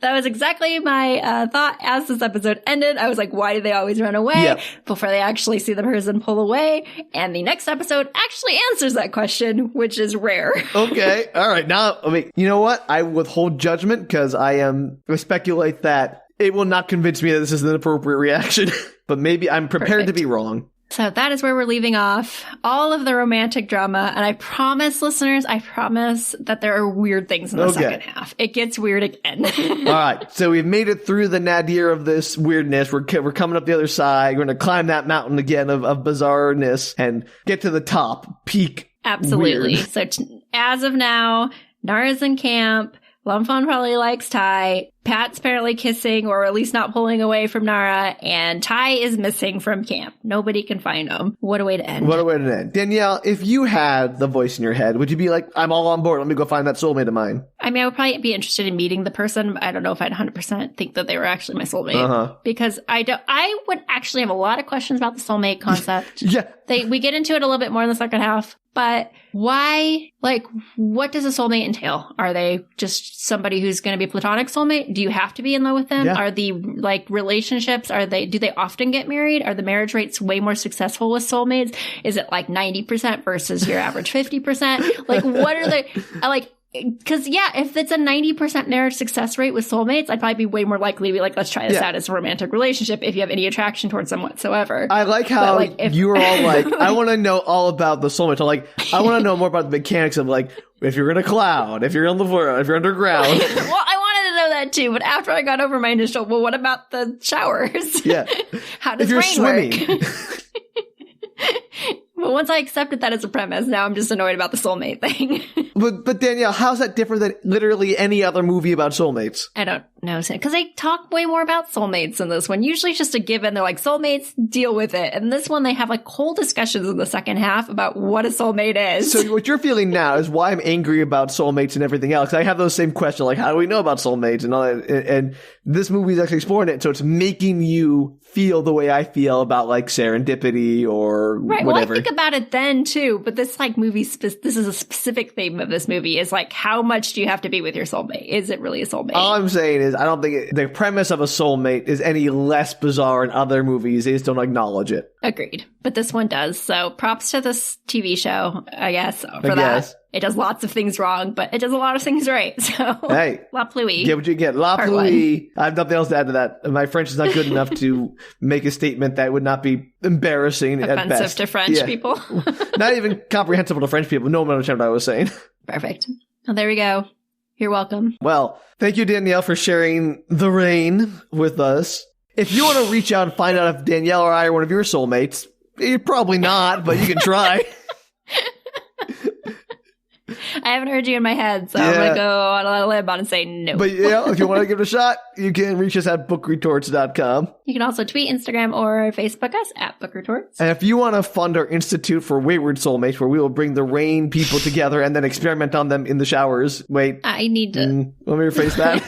That was exactly my thought as this episode ended. I was like, why do they always run away before they actually see the person pull away? And the next episode actually answers that question, which is rare. Okay. All right. Now, you know what? I withhold judgment because I speculate that it will not convince me that this is an appropriate reaction. But maybe I'm prepared to be wrong. So that is where we're leaving off all of the romantic drama. And I promise, listeners, that there are weird things in the second half. It gets weird again. All right. So we've made it through the nadir of this weirdness. We're coming up the other side. We're going to climb that mountain again of bizarreness and get to the top. Peak. Absolutely. Weird. So as of now, Nara's in camp. Lomfon probably likes Ty. Pat's apparently kissing, or at least not pulling away from Nara, and Ty is missing from camp. Nobody can find him. What a way to end. What a way to end. Danielle, if you had the voice in your head, would you be like, I'm all on board, let me go find that soulmate of mine? I mean, I would probably be interested in meeting the person, but I don't know if I'd 100% think that they were actually my soulmate. Because I would actually have a lot of questions about the soulmate concept. Yeah. We get into it a little bit more in the second half. But why, like, what does a soulmate entail? Are they just somebody who's going to be a platonic soulmate? Do you have to be in love with them? Yeah. Are the, like, relationships, do they often get married? Are the marriage rates way more successful with soulmates? Is it like 90% versus your average 50%? Like, what are the, like, because, yeah, if it's a 90% marriage success rate with soulmates, I'd probably be way more likely to be like, let's try this out as a romantic relationship if you have any attraction towards them whatsoever. I like how you were all like, I want to know all about the soulmates. I'm like, I want to know more about the mechanics of, like, if you're in a cloud, if you're on the floor, if you're underground. Well, I wanted to know that too, but after I got over my initial, well, what about the showers? Yeah. How does rain work? But once I accepted that as a premise, now I'm just annoyed about the soulmate thing. But Danielle, how's that different than literally any other movie about soulmates? I don't know. Because they talk way more about soulmates in this one. Usually it's just a given. They're like, soulmates, deal with it. And this one, they have like whole discussions in the second half about what a soulmate is. So what you're feeling now is why I'm angry about soulmates and everything else. I have those same questions, like, how do we know about soulmates and all that? And this movie is actually exploring it. So it's making you feel the way I feel about, like, serendipity or right. whatever. Well, I think about it then too, but this, like, movie, this is a specific theme of this movie, is like, how much do you have to be with your soulmate? Is it really a soulmate? All I'm saying is, I don't think the premise of a soulmate is any less bizarre in other movies. They just don't acknowledge it. Agreed. But this one does. So props to this TV show, I guess, for that. It does lots of things wrong, but it does a lot of things right. So, hey, La Pluie. Get what you get. La Pluie. I have nothing else to add to that. My French is not good enough to make a statement that would not be embarrassing at best. Offensive to French people. Not even comprehensible to French people. No one understands what I was saying. Perfect. Well, there we go. You're welcome. Well, thank you, Danielle, for sharing the rain with us. If you want to reach out and find out if Danielle or I are one of your soulmates, you're probably not, but you can try. I haven't heard you in my head, so I'm going to go on a limb and say no. But if you want to give it a shot, you can reach us at bookretorts.com. You can also tweet, Instagram, or Facebook us at bookretorts. And if you want to fund our Institute for Wayward Soulmates, where we will bring the rain people together and then experiment on them in the showers. Wait. I need to. Let me rephrase that.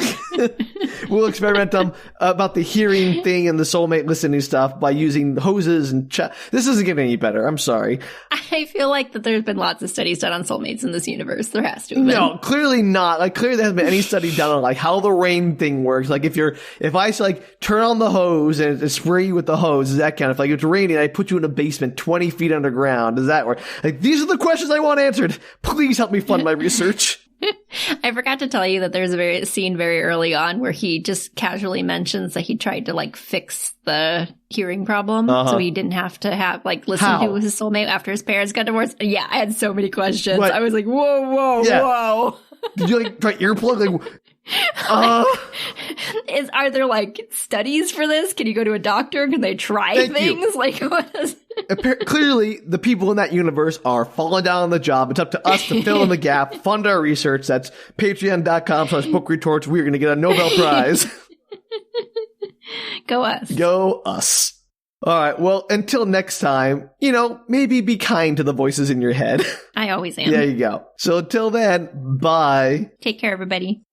We'll experiment on about the hearing thing and the soulmate listening stuff by using hoses and this isn't getting any better. I'm sorry. I feel like that there's been lots of studies done on soulmates in this universe. There has to have been. No, clearly not. Like, clearly there hasn't been any study done on, like, how the rain thing works. Like, if I like turn on the hose and spray you with the hose, does that count? If, like, it's raining, I put you in a basement 20 feet underground, does that work? Like, these are the questions I want answered. Please help me fund my research. I forgot to tell you that there's a scene very early on where he just casually mentions that he tried to, like, fix the hearing problem, so he didn't have to listen to his soulmate after his parents got divorced. Yeah, I had so many questions. What? I was like, whoa. Did you, like, try earplug? Like, are there, like, studies for this? Can you go to a doctor? Can they try things? Like, what is Clearly, the people in that universe are falling down on the job. It's up to us to fill in the gap, fund our research. That's patreon.com/bookretorts. We're going to get a Nobel Prize. Go us. Go us. All right. Well, until next time, maybe be kind to the voices in your head. I always am. There you go. So until then, bye. Take care, everybody.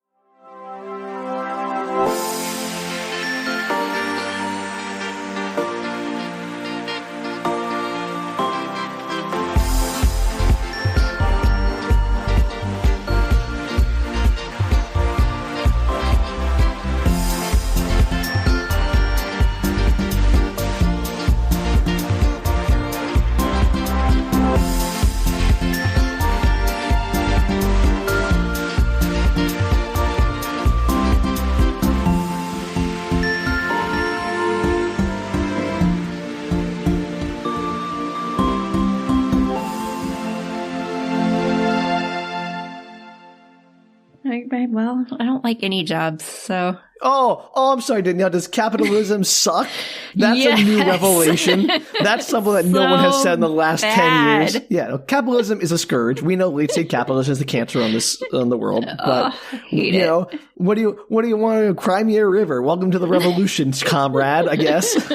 Well, I don't like any jobs, so. Oh, I'm sorry, Danielle. Does capitalism suck? That's a new revelation. That's something that no one has said in the last 10 years. Yeah, no, capitalism is a scourge. We know late-stage capitalism is the cancer on the world. But hate it. What do you want to Crimea River? Welcome to the revolution, comrade, I guess.